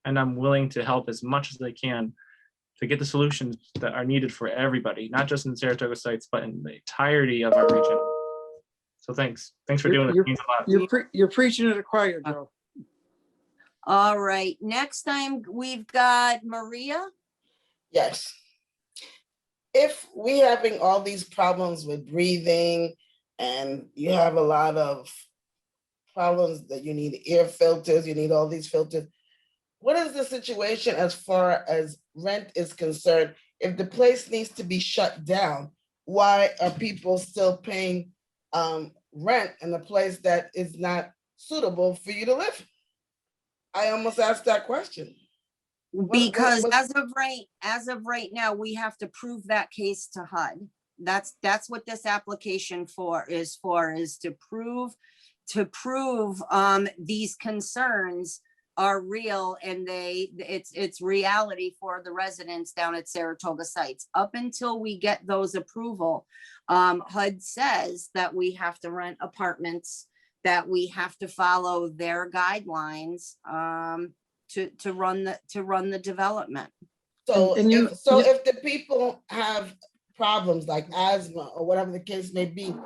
And I'm willing to help as much as I can to get the solutions that are needed for everybody, not just in Saratoga Sites, but in the entirety of our region. So thanks. Thanks for doing this. It means a lot. You're preaching to the choir, Joe. All right, next time we've got Maria. Yes. If we're having all these problems with breathing and you have a lot of problems that you need air filters, you need all these filters, what is the situation as far as rent is concerned? If the place needs to be shut down, why are people still paying rent in a place that is not suitable for you to live? I almost asked that question. Because as of right now, we have to prove that case to HUD. That's what this application is to prove these concerns are real and it's reality for the residents down at Saratoga Sites. Up until we get those approval, HUD says that we have to rent apartments, that we have to follow their guidelines to run the development. So if the people have problems like asthma or whatever the case may be,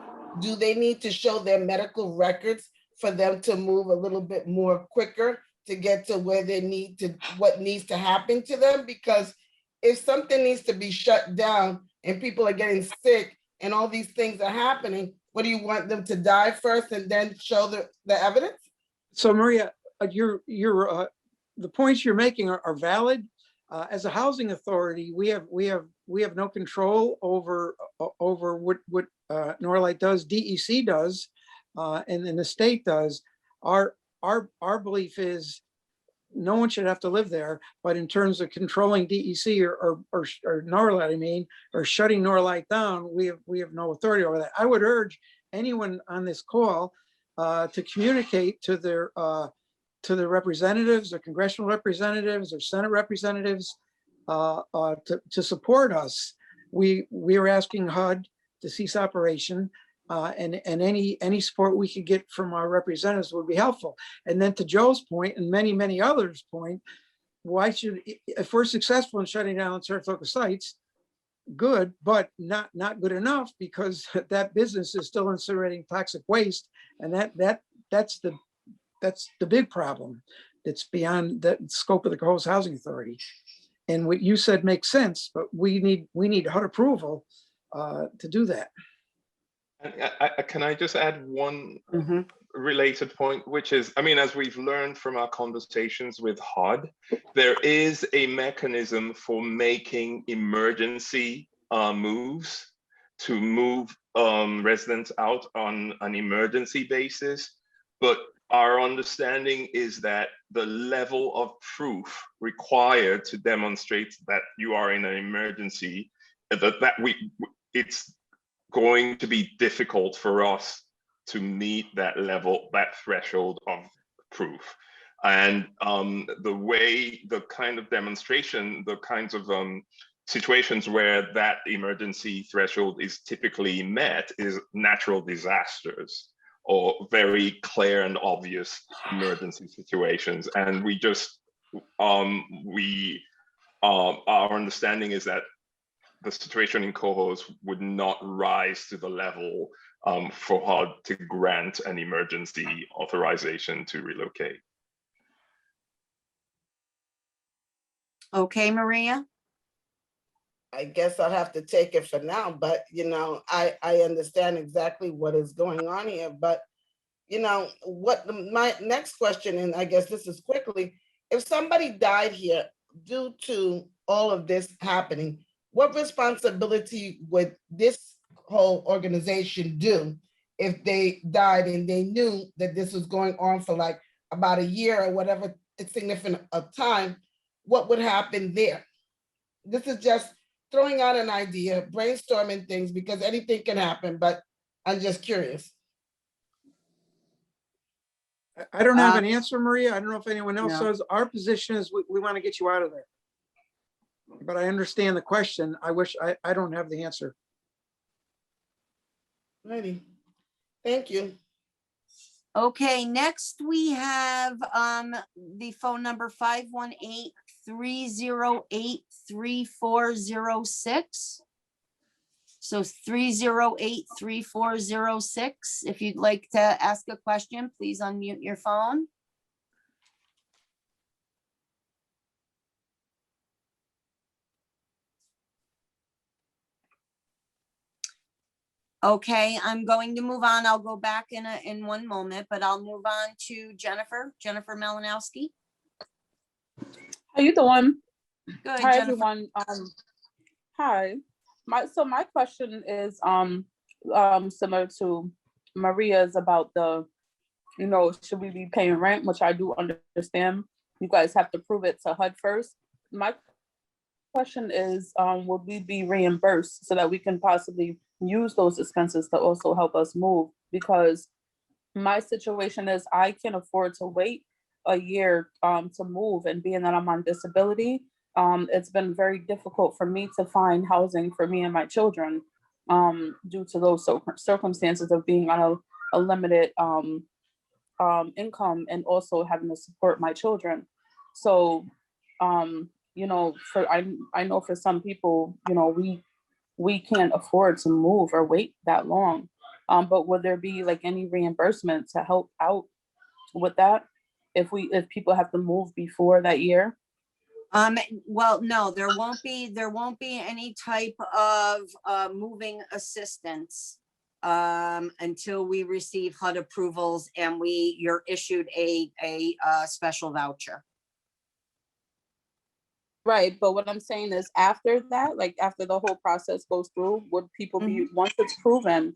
do they need to show their medical records for them to move a little bit more quicker to get to where they need to, what needs to happen to them? Because if something needs to be shut down and people are getting sick and all these things are happening, what do you want them to die first and then show the evidence? So Maria, the points you're making are valid. As a housing authority, we have no control over what Norlite does, DEC does, and then the state does. Our belief is no one should have to live there, but in terms of controlling DEC or Norlite, or shutting Norlite down, we have no authority over that. I would urge anyone on this call to communicate to their representatives, or congressional representatives, or Senate representatives to support us. We are asking HUD to cease operation, and any support we could get from our representatives would be helpful. And then to Joe's point, and many others' point, why should, if we're successful in shutting down Saratoga Sites, good, but not good enough, because that business is still incinerating toxic waste, and that's the big problem. That's beyond the scope of the Cohoes Housing Authority. And what you said makes sense, but we need HUD approval to do that. Can I just add one related point, which is, I mean, as we've learned from our conversations with HUD, there is a mechanism for making emergency moves to move residents out on an emergency basis. But our understanding is that the level of proof required to demonstrate that you are in an emergency, it's going to be difficult for us to meet that level, that threshold of proof. And the kind of demonstration, the kinds of situations where that emergency threshold is typically met is natural disasters or very clear and obvious emergency situations. And we just, our understanding is that the situation in Cohoes would not rise to the level for HUD to grant an emergency authorization to relocate. Okay, Maria? I guess I'll have to take it for now, but I understand exactly what is going on here. But my next question, and I guess this is quickly, if somebody died here due to all of this happening, what responsibility would this whole organization do if they died and they knew that this was going on for like about a year or whatever significant of time? What would happen there? This is just throwing out an idea, brainstorming things, because anything can happen, but I'm just curious. I don't have an answer, Maria. I don't know if anyone else No. does. Our position is we want to get you out of there. But I understand the question. I wish I don't have the answer. Ready. Thank you. Okay, next we have the phone number 518-308-3406. So 308-3406. If you'd like to ask a question, please unmute your phone. Okay, I'm going to move on. I'll go back in one moment, but I'll move on to Jennifer Malinowski. How you doing? Good, Hi, Jennifer. everyone. Hi. My question is similar to Maria's about the, should we be paying rent, which I do understand. You guys have to prove it to HUD first. My question is, would we be reimbursed so that we can possibly use those expenses to also help us move? Because my situation is I can't afford to wait a year to move, and being that I'm on disability, it's been very difficult for me to find housing for me and my children due to those circumstances of being on a limited income and also having to support my children. So, I know for some people, we can't afford to move or wait that long. But would there be like any reimbursement to help out with that if people have to move before that year? Well, no, there won't be any type of moving assistance until we receive HUD approvals and you're issued a special voucher. Right, but what I'm saying is after that, like after the whole process goes through, would people be, once it's proven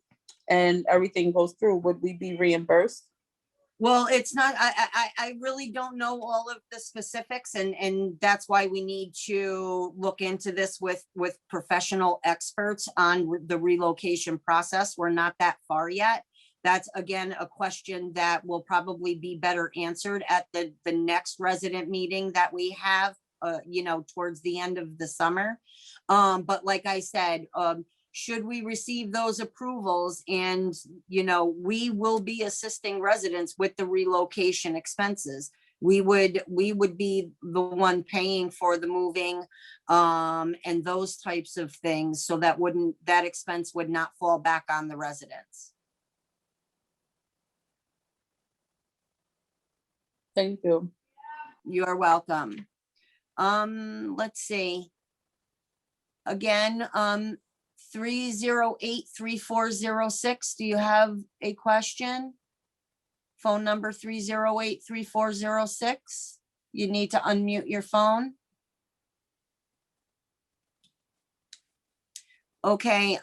and everything goes through, would we be reimbursed? Well, it's not, I really don't know all of the specifics, and that's why we need to look into this with professional experts on the relocation process. We're not that far yet. That's again a question that will probably be better answered at the next resident meeting that we have, towards the end of the summer. But like I said, should we receive those approvals, and we will be assisting residents with the relocation expenses. We would be the one paying for the moving and those types of things, so that expense would not fall back on the residents. Thank you. You're welcome. Let's see. Again, 308-3406. Do you have a question phone number 308-3406. You need to unmute your phone. Okay,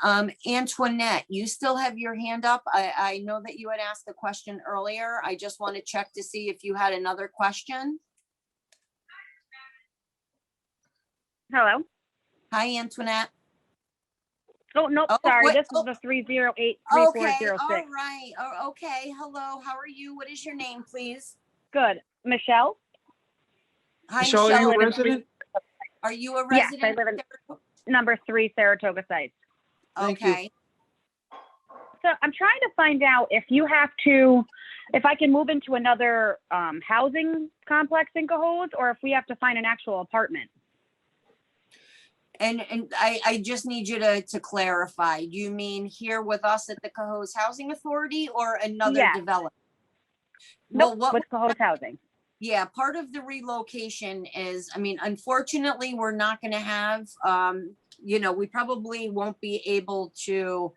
Antoinette, you still have your hand up. I know that you had asked the question earlier. I just want to check to see if you had another question. Hello. Hi, Antoinette. Oh, nope, Oh, sorry. what- This is oh, the 308-3406. Okay, all right. Oh, okay, hello, how are you? What is your name, please? Good. Michelle? Hi, Michelle, are Michelle. you a resident? Are you a Yes, resident? I live in number 3 Saratoga Sites. Thank you. Okay. So I'm trying to find out if you have to, if I can move into another housing complex in Cohoes, or if we have to find an actual apartment. And I just need you to clarify. Do you mean here with us at the Cohoes Housing Authority or another Yes. development? Nope, Well, with Cohoes Housing. yeah, part of the relocation is, I mean, unfortunately, we're not going to have, we probably won't be able to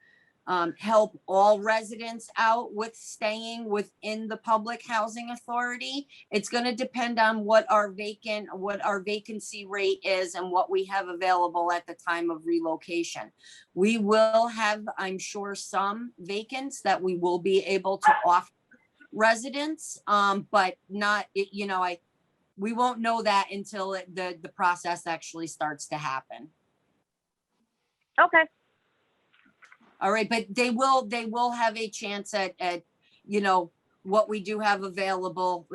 help all residents out with staying within the public housing authority. It's going to depend on what our vacancy rate is and what we have available at the time of relocation. We will have, I'm sure, some vacants that we will be able to offer residents, but not, we won't know that until the process actually starts to happen. Okay. All right, but they will have a chance at what we do have available.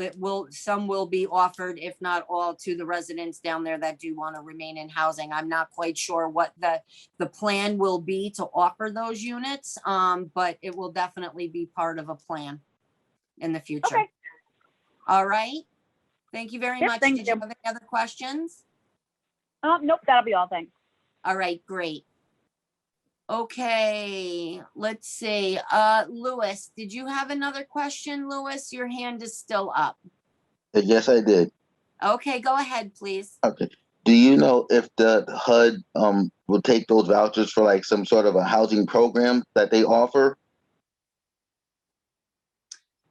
Some will be offered, if not all, to the residents down there that do want to remain in housing. I'm not quite sure what the plan will be to offer those units, but it will definitely be part of a plan in the future. Okay. All right. Thank you very Yep, much. thank Did you you. have any other questions? Nope, that'll be all. Thanks. All right, great. Okay, let's see. Louis, did you have another question, Louis? Your hand is still up. Yes, I did. Okay, go ahead, please. Okay. Do you know if the HUD will take those vouchers for like some sort of a housing program that they offer?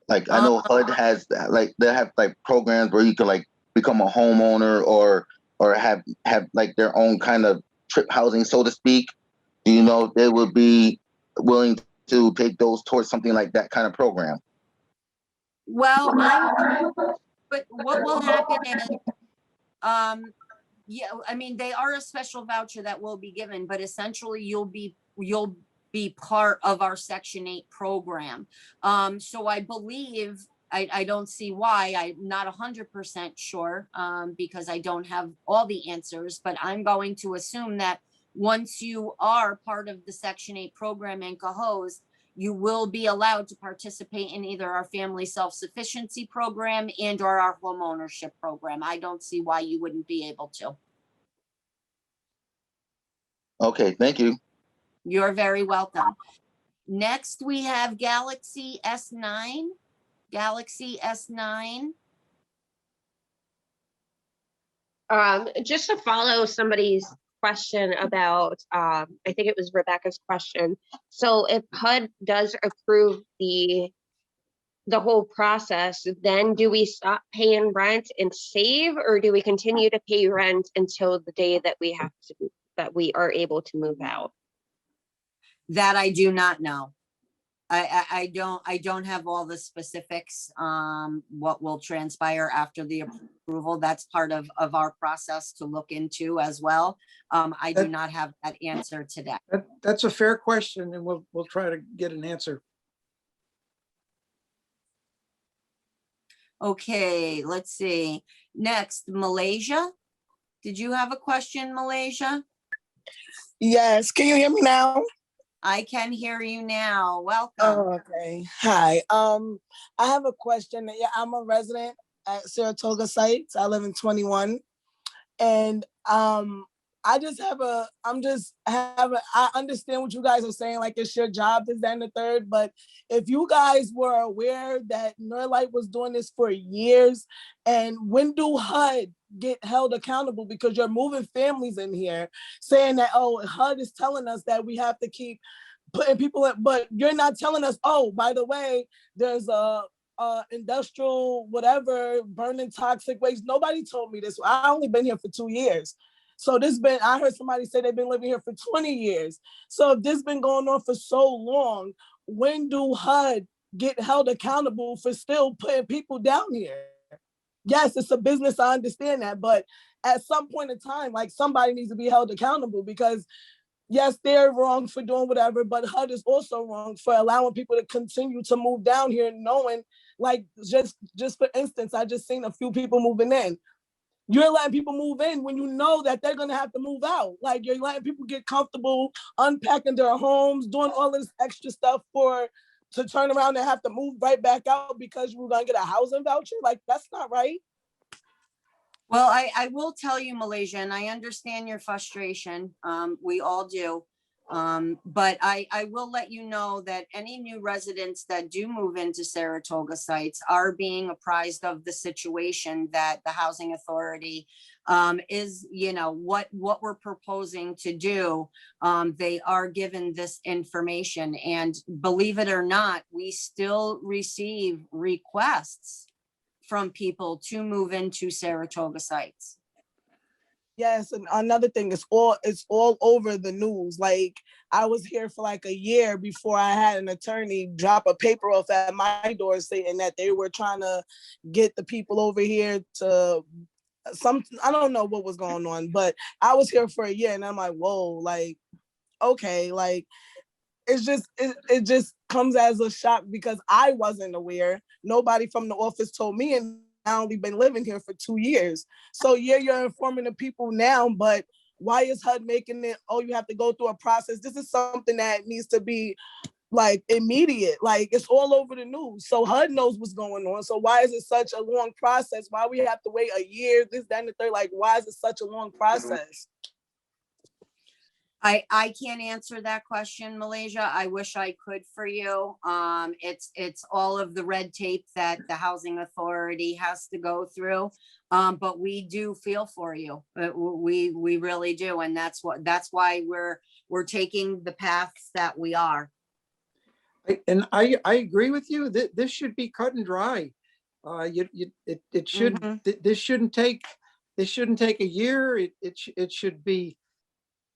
Like I know HUD has like they have like programs where you can like become a homeowner or have like their own kind of trip housing, so to speak. Do you know if they would be willing to take those towards something like that kind of program? Well, but what will happen is, yeah, I mean, they are a special voucher that will be given, but essentially you'll be part of our Section 8 program. So I believe, I don't see why, I'm not 100% sure, because I don't have all the answers, but I'm going to assume that once you are part of the Section 8 program in Cohoes, you will be allowed to participate in either our family self-sufficiency program and or our home ownership program. I don't see why you wouldn't be able to. Okay, thank you. You're very welcome. Next, we have Galaxy S9. Galaxy S9. Just to follow somebody's question about, I think it was Rebecca's question. So if HUD does approve the whole process, then do we stop paying rent and save, or do we continue to pay rent until the day that we are able to move out? That I do not know. I don't have all the specifics, what will transpire after the approval. That's part of our process to look into as well. I do not have that answer today. That's a fair question, and we'll try to get an answer. Okay, let's see. Next, Malaysia. Did you have a question, Malaysia? Yes, can you hear me now? I can hear you now. Welcome. Oh, okay. Hi. I have a question. Yeah, I'm a resident at Saratoga Sites. I live in 21. And I understand what you guys are saying, like it's your job, this, that, and the third. But if you guys were aware that Norlite was doing this for years, and when do HUD get held accountable? Because you're moving families in here saying that, oh, HUD is telling us that we have to keep putting people in, but you're not telling us, oh, by the way, there's a industrial, whatever, burning toxic waste. Nobody told me this. I only been here for 2 years. So I heard somebody say they've been living here for 20 years. So if this been going on for so long, when do HUD get held accountable for still putting people down here? Yes, it's a business, I understand that, but at some point in time, like, somebody needs to be held accountable, because yes, they're wrong for doing whatever, but HUD is also wrong for allowing people to continue to move down here, knowing, like, just for instance, I just seen a few people moving in. You're letting people move in when you know that they're gonna have to move out. Like, you're letting people get comfortable, unpacking their homes, doing all this extra stuff to turn around and have to move right back out because you were gonna get a housing voucher. Like, that's not right. Well, I will tell you, Malaysia, and I understand your frustration. We all do. But I will let you know that any new residents that do move into Saratoga Sites are being apprised of the situation that the Housing Authority is, what we're proposing to do. They are given this information, and believe it or not, we still receive requests from people to move into Saratoga Sites. Yes, and another thing, it's all over the news. Like, I was here for like a year before I had an attorney drop a paper off at my door saying that they were trying to get the people over here to I don't know what was going on, but I was here for a year and I'm like, whoa, like, okay, like, it just comes as a shock because I wasn't aware. Nobody from the office told me, and I only been living here for 2 years. So yeah, you're informing the people now, but why is HUD making it, oh, you have to go through a process? This is something that needs to be like immediate. Like, it's all over the news. So HUD knows what's going on. So why is it such a long process? Why we have to wait a year, this, that, and the third? Like, why is it such a long process? I can't answer that question, Malaysia. I wish I could for you. It's all of the red tape that the Housing Authority has to go through. But we do feel for you. We really do, and that's why we're taking the paths that we are. And I agree with you that this should be cut and dry. It should, this shouldn't take a year. It should be.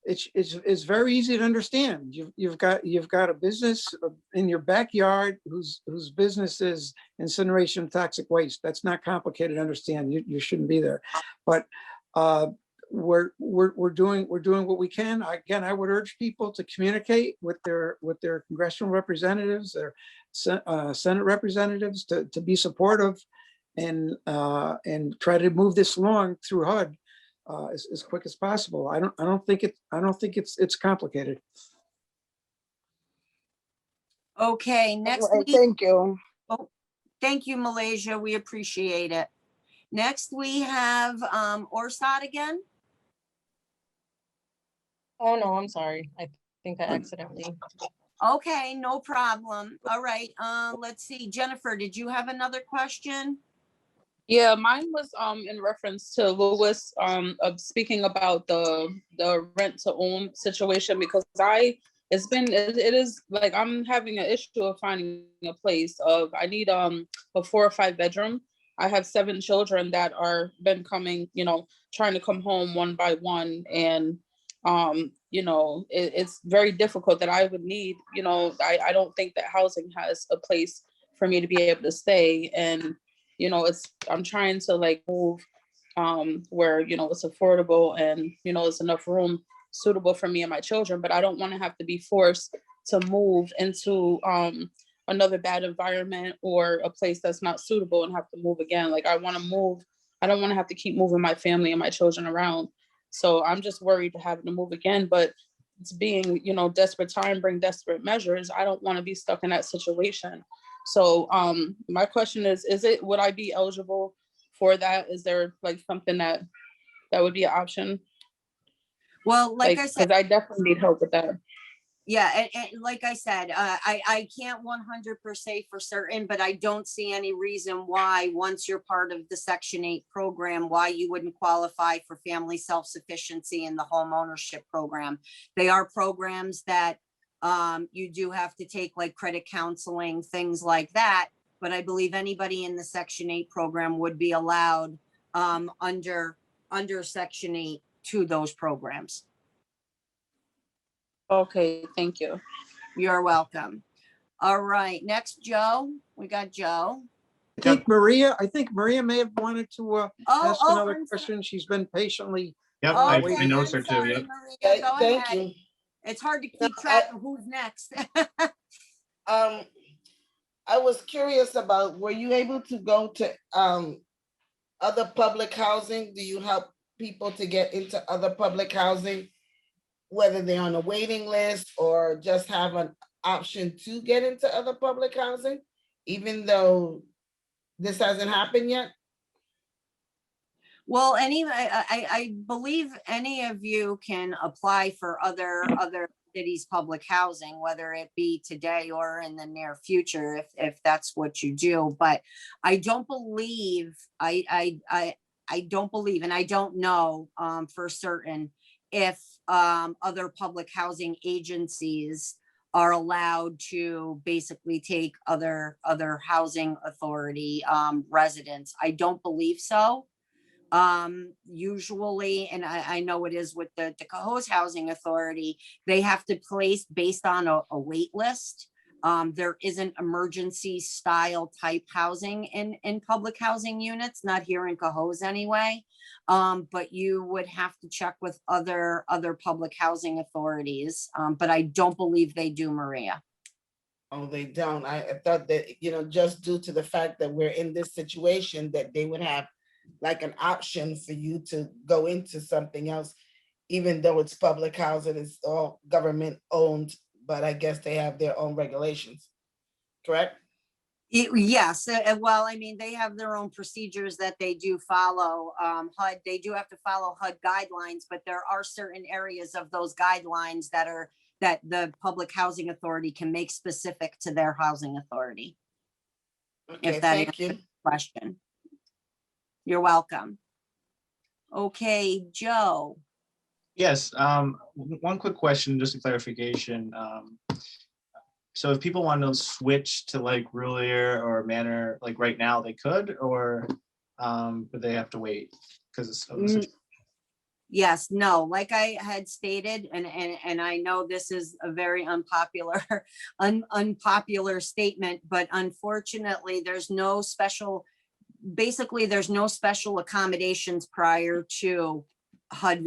It's very easy to understand. You've got a business in your backyard whose business is incineration of toxic waste. That's not complicated to understand. You shouldn't be there, but we're doing what we can. Again, I would urge people to communicate with their congressional representatives, their Senate representatives, to be supportive and try to move this along through HUD. As quick as possible. I don't think it's complicated. Okay, next week. Thank you. Oh, thank you, Malaysia. We appreciate it. Next, we have Orsad again. Oh, no, I'm sorry. I think I accidentally. Okay, no problem. All right, let's see. Jennifer, did you have another question? Yeah, mine was in reference to Louis of speaking about the rent to own situation, because it is like I'm having an issue of finding a place. I need a 4 or 5 bedroom. I have 7 children that are been coming, trying to come home one by one, and it's very difficult that I would need, I don't think that housing has a place for me to be able to stay. And I'm trying to like move where it's affordable and it's enough room suitable for me and my children, but I don't want to have to be forced to move into another bad environment or a place that's not suitable and have to move again. Like, I want to move. I don't want to have to keep moving my family and my children around. So I'm just worried to having to move again, but it's being, desperate time bring desperate measures. I don't want to be stuck in that situation. So my question is would I be eligible for that? Is there like something that would be an option? Well, like I said, because I definitely need help with that. Yeah, and like I said, I can't 100% for certain, but I don't see any reason why, once you're part of the Section 8 program, why you wouldn't qualify for family self-sufficiency in the home ownership program. They are programs that you do have to take, like credit counseling, things like that. but I believe anybody in the Section 8 program would be allowed under Section 8 to those programs. Okay, thank you. You're welcome. All right, next, Joe. We got Joe. I think Maria may have wanted to ask another question. She's been patiently. Yep, Okay, my notes I'm are too. sorry, Yep. Maria, go Thank ahead. you. It's hard to keep track of who's next. I was curious about, were you able to go to other public housing? Do you help people to get into other public housing, whether they're on a waiting list or just have an option to get into other public housing, even though this hasn't happened yet? Well, I believe any of you can apply for other cities' public housing, whether it be today or in the near future, if that's what you do. But I don't believe, I don't believe, and I don't know for certain if other public housing agencies are allowed to basically take other housing authority residents. I don't believe so. Usually, and I know it is with the Cohoes Housing Authority, they have to place based on a wait list. There isn't emergency style type housing in public housing units, not here in Cohoes anyway. But you would have to check with other public housing authorities. But I don't believe they do, Maria. Oh, they don't. I thought that, just due to the fact that we're in this situation, that they would have like an option for you to go into something else, even though it's public housing, it's all government owned, but I guess they have their own regulations, correct? Yes, well, I mean, they have their own procedures that they do follow. HUD, they do have to follow HUD guidelines, but there are certain areas of those guidelines that the Public Housing Authority can make specific to their housing authority. Okay, If that thank answers you. the question. You're welcome. Okay, Joe. Yes, one quick question, just a clarification. So if people want to switch to like Rulier or Manor, like right now, they could, or but they have to wait because it's Yes, no, like I had stated, and I know this is a very unpopular, unpopular statement, but unfortunately, there's no special, basically, there's no special accommodations prior to HUD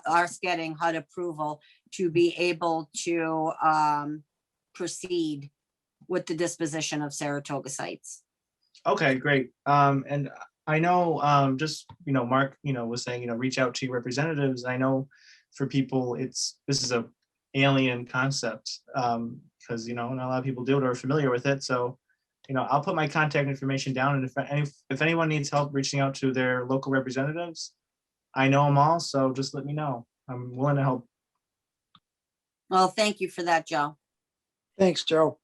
us getting HUD approval to be able to proceed with the disposition of Saratoga sites. Okay, great. And I know, just, Mark, was saying, reach out to your representatives. I know for people, this is a alien concept because, not a lot of people do it or are familiar with it. So, I'll put my contact information down, and if anyone needs help reaching out to their local representatives, I know them all. So just let me know. I'm willing to help. Well, thank you for that, Joe. Thanks, Joe.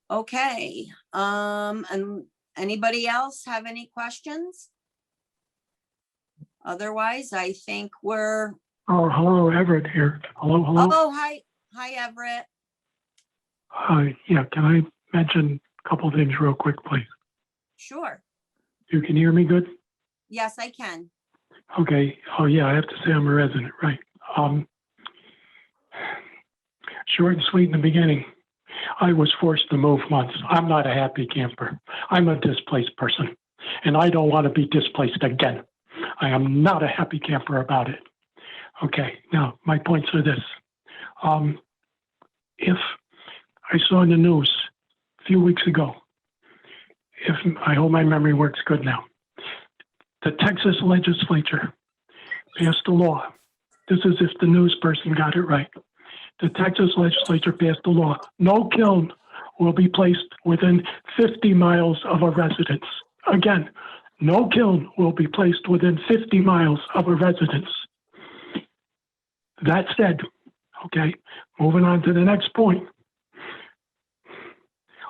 Okay, and anybody else have any questions? Otherwise, I think we're. Oh, hello, Everett here. Hello. Oh, hi, Everett. Yeah, can I mention a couple things real quick, please? Sure. You can hear me good? Yes, I can. Okay. Oh, yeah, I have to say I'm a resident, right? Short and sweet in the beginning. I was forced to move once. I'm not a happy camper. I'm a displaced person, and I don't want to be displaced again. I am not a happy camper about it. Okay, now my points are this. If I saw in the news a few weeks ago, if I hope my memory works good now, the Texas legislature passed a law. This is if the news person got it right. The Texas legislature passed a law. No kiln will be placed within 50 miles of a residence. Again, no kiln will be placed within 50 miles of a residence. That said, okay, moving on to the next point.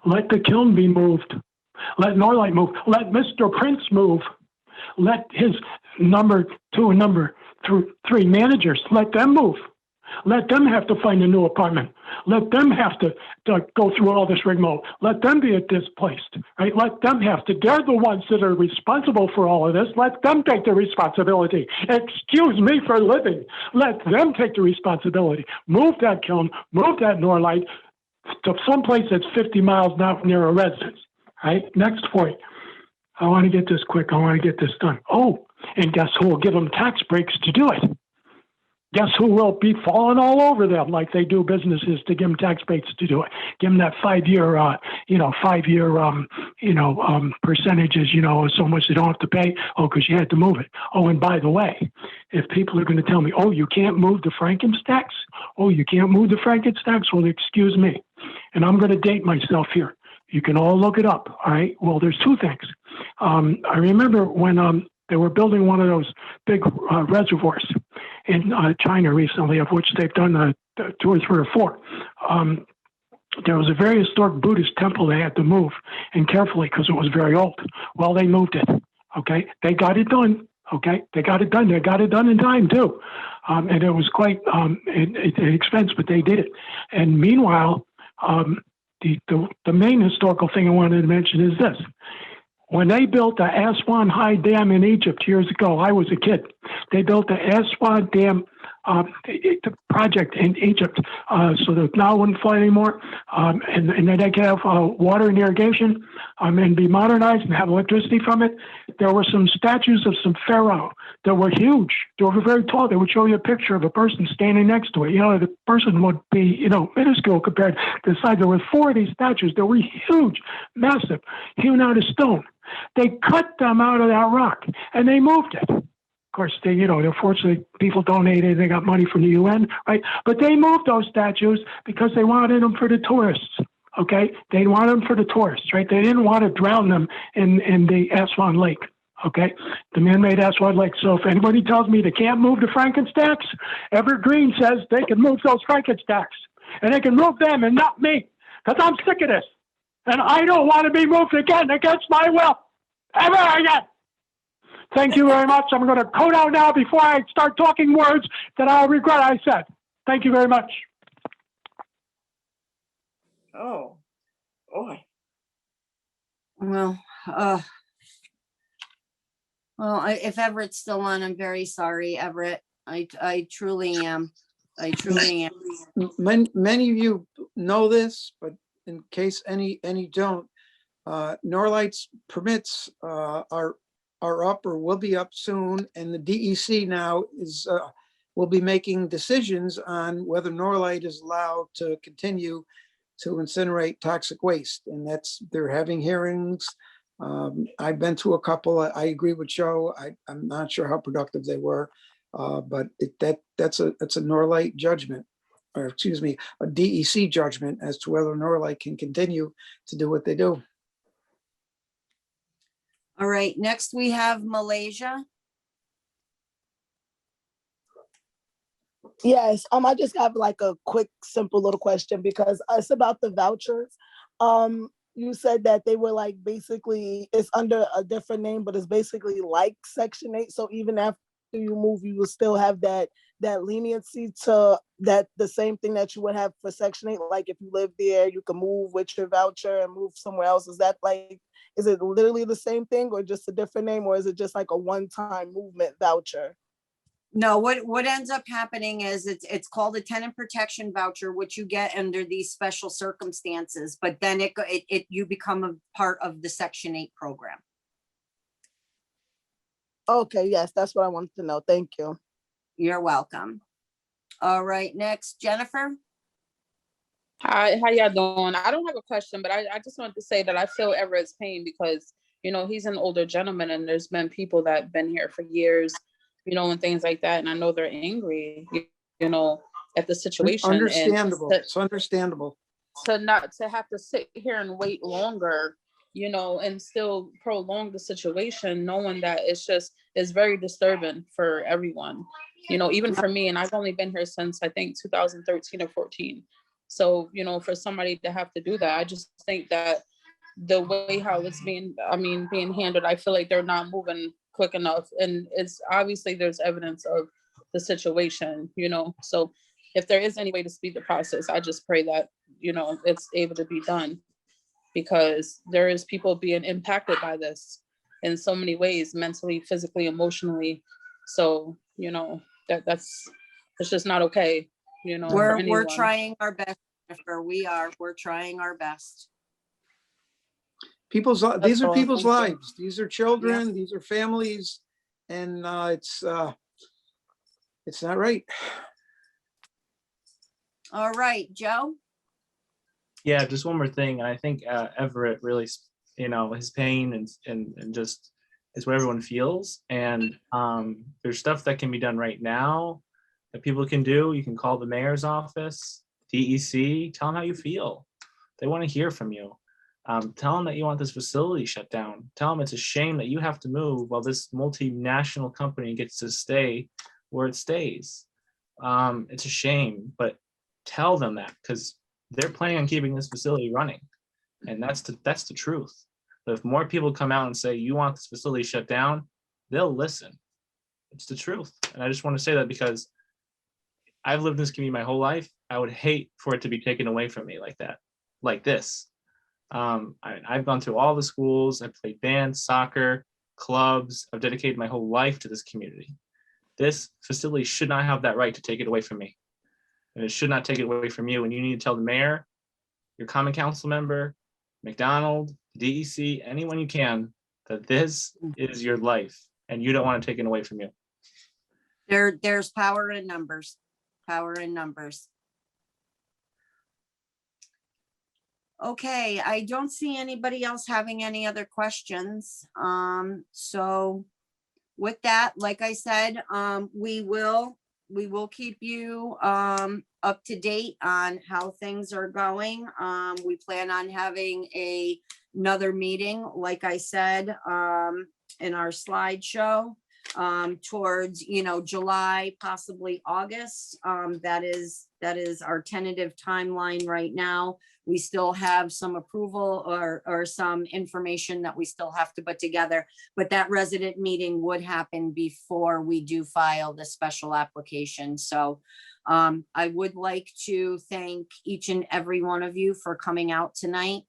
Let the kiln be moved. Let Norlite move. Let Mr. Prince move. Let his number 2 and number 3 managers, let them move. Let them have to find a new apartment. Let them have to go through all this rigmarole. Let them be displaced, right? Let them have to. They're the ones that are responsible for all of this. Let them take the responsibility. Excuse me for living. Let them take the responsibility. Move that kiln, move that Norlite to someplace that's 50 miles not near a residence, right? Next point. I want to get this quick. I want to get this done. Oh, and guess who will give them tax breaks to do it? Guess who will be falling all over them like they do businesses to give them tax breaks to do it? Give them that 5-year, percentages, so much they don't have to pay. Oh, because you had to move it. Oh, and by the way, if people are going to tell me, oh, you can't move the Frankenstacks. Oh, you can't move the Frankenstacks. Well, excuse me. And I'm going to date myself here. You can all look it up. All right. Well, there's two things. I remember when they were building one of those big reservoirs in China recently, of which they've done 2 or 3 or 4. There was a very historic Buddhist temple they had to move, and carefully because it was very old. Well, they moved it. Okay, they got it done. Okay, they got it done. They got it done in time too, and it was quite an expense, but they did it. And meanwhile, the main historical thing I wanted to mention is this. When they built the Aswan High Dam in Egypt years ago, I was a kid. They built the Aswan Dam project in Egypt so that now it wouldn't flood anymore, and then they could have water and irrigation and be modernized and have electricity from it. There were some statues of some pharaoh that were huge. They were very tall. They would show you a picture of a person standing next to it. The person would be, minuscule compared to the size. There were 4 of these statues. They were huge, massive, hewn out of stone. They cut them out of that rock and they moved it. Of course, unfortunately, people donated. They got money from the UN, right? But they moved those statues because they wanted them for the tourists. Okay, they wanted them for the tourists, right? They didn't want to drown them in the Aswan Lake. Okay, the man-made Aswan Lake. So if anybody tells me they can't move the Frankenstacks, Evergreen says they can move those Frankenstacks, and they can move them and not me, because I'm sick of this. And I don't want to be moved again against my will, ever again. Thank you very much. I'm going to code out now before I start talking words that I'll regret I said. Thank you very much. Oh, boy. Well, if Everett's still on, I'm very sorry, Everett. I truly am. I truly am. Many of you know this, but in case any don't, Norlite's permits are up or will be up soon, and the DEC now will be making decisions on whether Norlite is allowed to continue to incinerate toxic waste, and they're having hearings. I've been to a couple. I agree with Joe. I'm not sure how productive they were, but that's a Norlite judgment, or excuse me, a DEC judgment as to whether Norlite can continue to do what they do. All right, next we have Malaysia. Yes, I just have like a quick, simple little question because it's about the vouchers. You said that they were like basically it's under a different name, but it's basically like Section 8. So even after you move, you will still have that leniency to that the same thing that you would have for Section 8. Like if you live there, you can move with your voucher and move somewhere else. Is it literally the same thing or just a different name, or is it just like a one-time movement voucher? No, what ends up happening is it's called a tenant protection voucher, which you get under these special circumstances, but then you become a part of the Section 8 program. Okay, yes, that's what I wanted to know. Thank you. You're welcome. All right, next, Jennifer. Hi, how y'all doing? I don't have a question, but I just wanted to say that I feel Everett's pain because, he's an older gentleman and there's been people that have been here for years, and things like that. And I know they're angry, at the situation. Understandable. It's understandable. To have to sit here and wait longer, and still prolong the situation, knowing that it's very disturbing for everyone, even for me. And I've only been here since I think 2013 or 14. So, for somebody to have to do that, I just think that the way how it's being handled, I feel like they're not moving quick enough. And it's obviously there's evidence of the situation, so if there is any way to speed the process, I just pray that, it's able to be done, because there is people being impacted by this in so many ways, mentally, physically, emotionally. So, it's just not okay, for We're anyone. trying our best, Jennifer. We're trying our best. These are all. people's Thank you. lives. These are children, these are families, and it's not right. All right, Joe? Yeah, just one more thing. I think Everett really, his pain and just is what everyone feels. And there's stuff that can be done right now that people can do. You can call the mayor's office, DEC, tell them how you feel. They want to hear from you. Tell them that you want this facility shut down. Tell them it's a shame that you have to move while this multinational company gets to stay where it stays. It's a shame, but tell them that, because they're planning on keeping this facility running. And that's the truth. But if more people come out and say, you want this facility shut down, they'll listen. It's the truth. And I just want to say that because I've lived in this community my whole life. I would hate for it to be taken away from me like that, like this. I've gone through all the schools. I've played band, soccer, clubs. I've dedicated my whole life to this community. This facility should not have that right to take it away from me. And it should not take it away from you. And you need to tell the mayor, your common council member, McDonald, DEC, anyone you can, that this is your life and you don't want to take it away from you. There's power in numbers. Power in numbers. Okay, I don't see anybody else having any other questions. So with that, like I said, we will keep you up to date on how things are going. We plan on having another meeting, like I said, in our slideshow, towards, July, possibly August. That is our tentative timeline right now. We still have some approval or some information that we still have to put together, but that resident meeting would happen before we do file the special application. So I would like to thank each and every one of you for coming out tonight,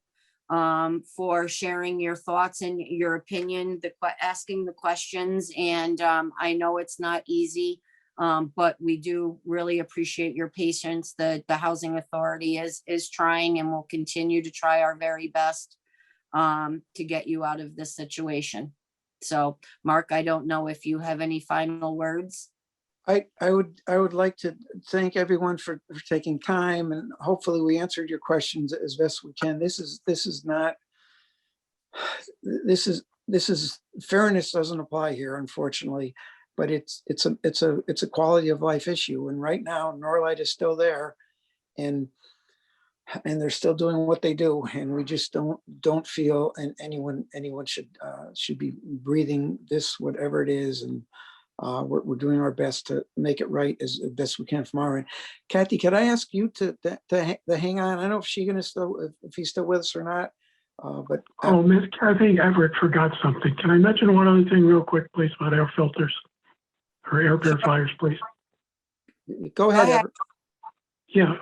for sharing your thoughts and your opinion, asking the questions. And I know it's not easy, but we do really appreciate your patience. The Housing Authority is trying and will continue to try our very best to get you out of this situation. So Mark, I don't know if you have any final words. I would like to thank everyone for taking time, and hopefully we answered your questions as best we can. This is fairness doesn't apply here, unfortunately, but it's a quality of life issue. And right now, Norlite is still there, and they're still doing what they do, and we just don't feel and anyone should be breathing this, whatever it is. And we're doing our best to make it right as best we can from our end. Kathy, could I ask you to hang on? I don't know if if he's still with us or not. But Miss Kathy, Everett forgot something. Can I mention one other thing real quick, please, about air filters or air purifiers, please? Go ahead, Everett. Yeah.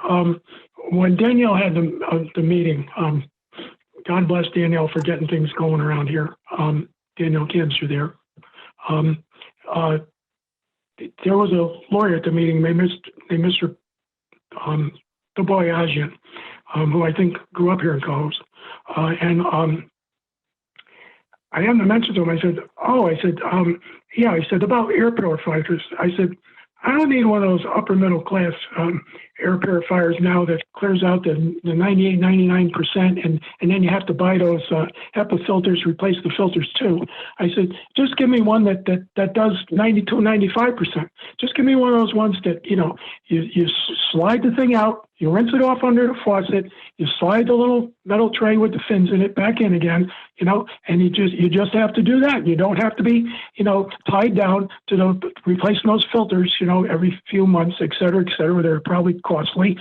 When Danielle had the meeting, God bless Danielle for getting things going around here. Danielle Cancer there. There was a lawyer at the meeting, Mr. Dubois-Ajian, who I think grew up here in Cohoes. And I happened to mention to him, I said, about air purifiers. I said, I don't need one of those upper middle class air purifiers now that clears out the 98, 99%, and then you have to buy those HEPA filters, replace the filters too. I said, just give me one that does 92, 95%. Just give me one of those ones that, you slide the thing out, you rinse it off under the faucet, you slide the little metal tray with the fins in it back in again, and you just have to do that. You don't have to be, tied down to replacing those filters, every few months, et cetera, they're probably costly.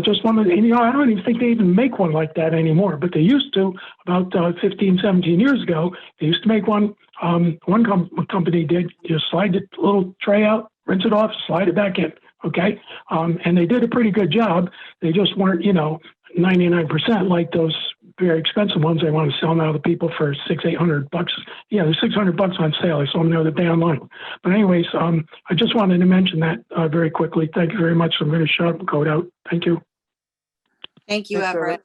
Just one of the, I don't even think they even make one like that anymore, but they used to about 15, 17 years ago. They used to make one, one company did. You slide the little tray out, rinse it off, slide it back in. Okay. And they did a pretty good job. They just weren't, 99% like those very expensive ones. They want to sell them out to people for $600-800. Yeah, they're $600 on sale. I saw them the other day online. But anyways, I just wanted to mention that very quickly. Thank you very much. I'm going to shut up and go out. Thank you. Thank you, Thanks, Everett.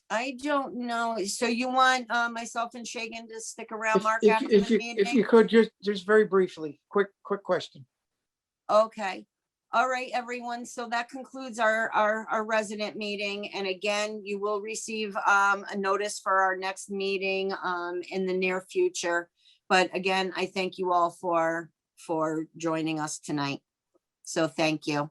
I don't know. So you want myself and Shagan to stick around, Mark, after the If you meeting? could, just very briefly, quick question. Okay. All right, everyone. So that concludes our resident meeting. And again, you will receive a notice for our next meeting in the near future. But again, I thank you all for joining us tonight. So thank you.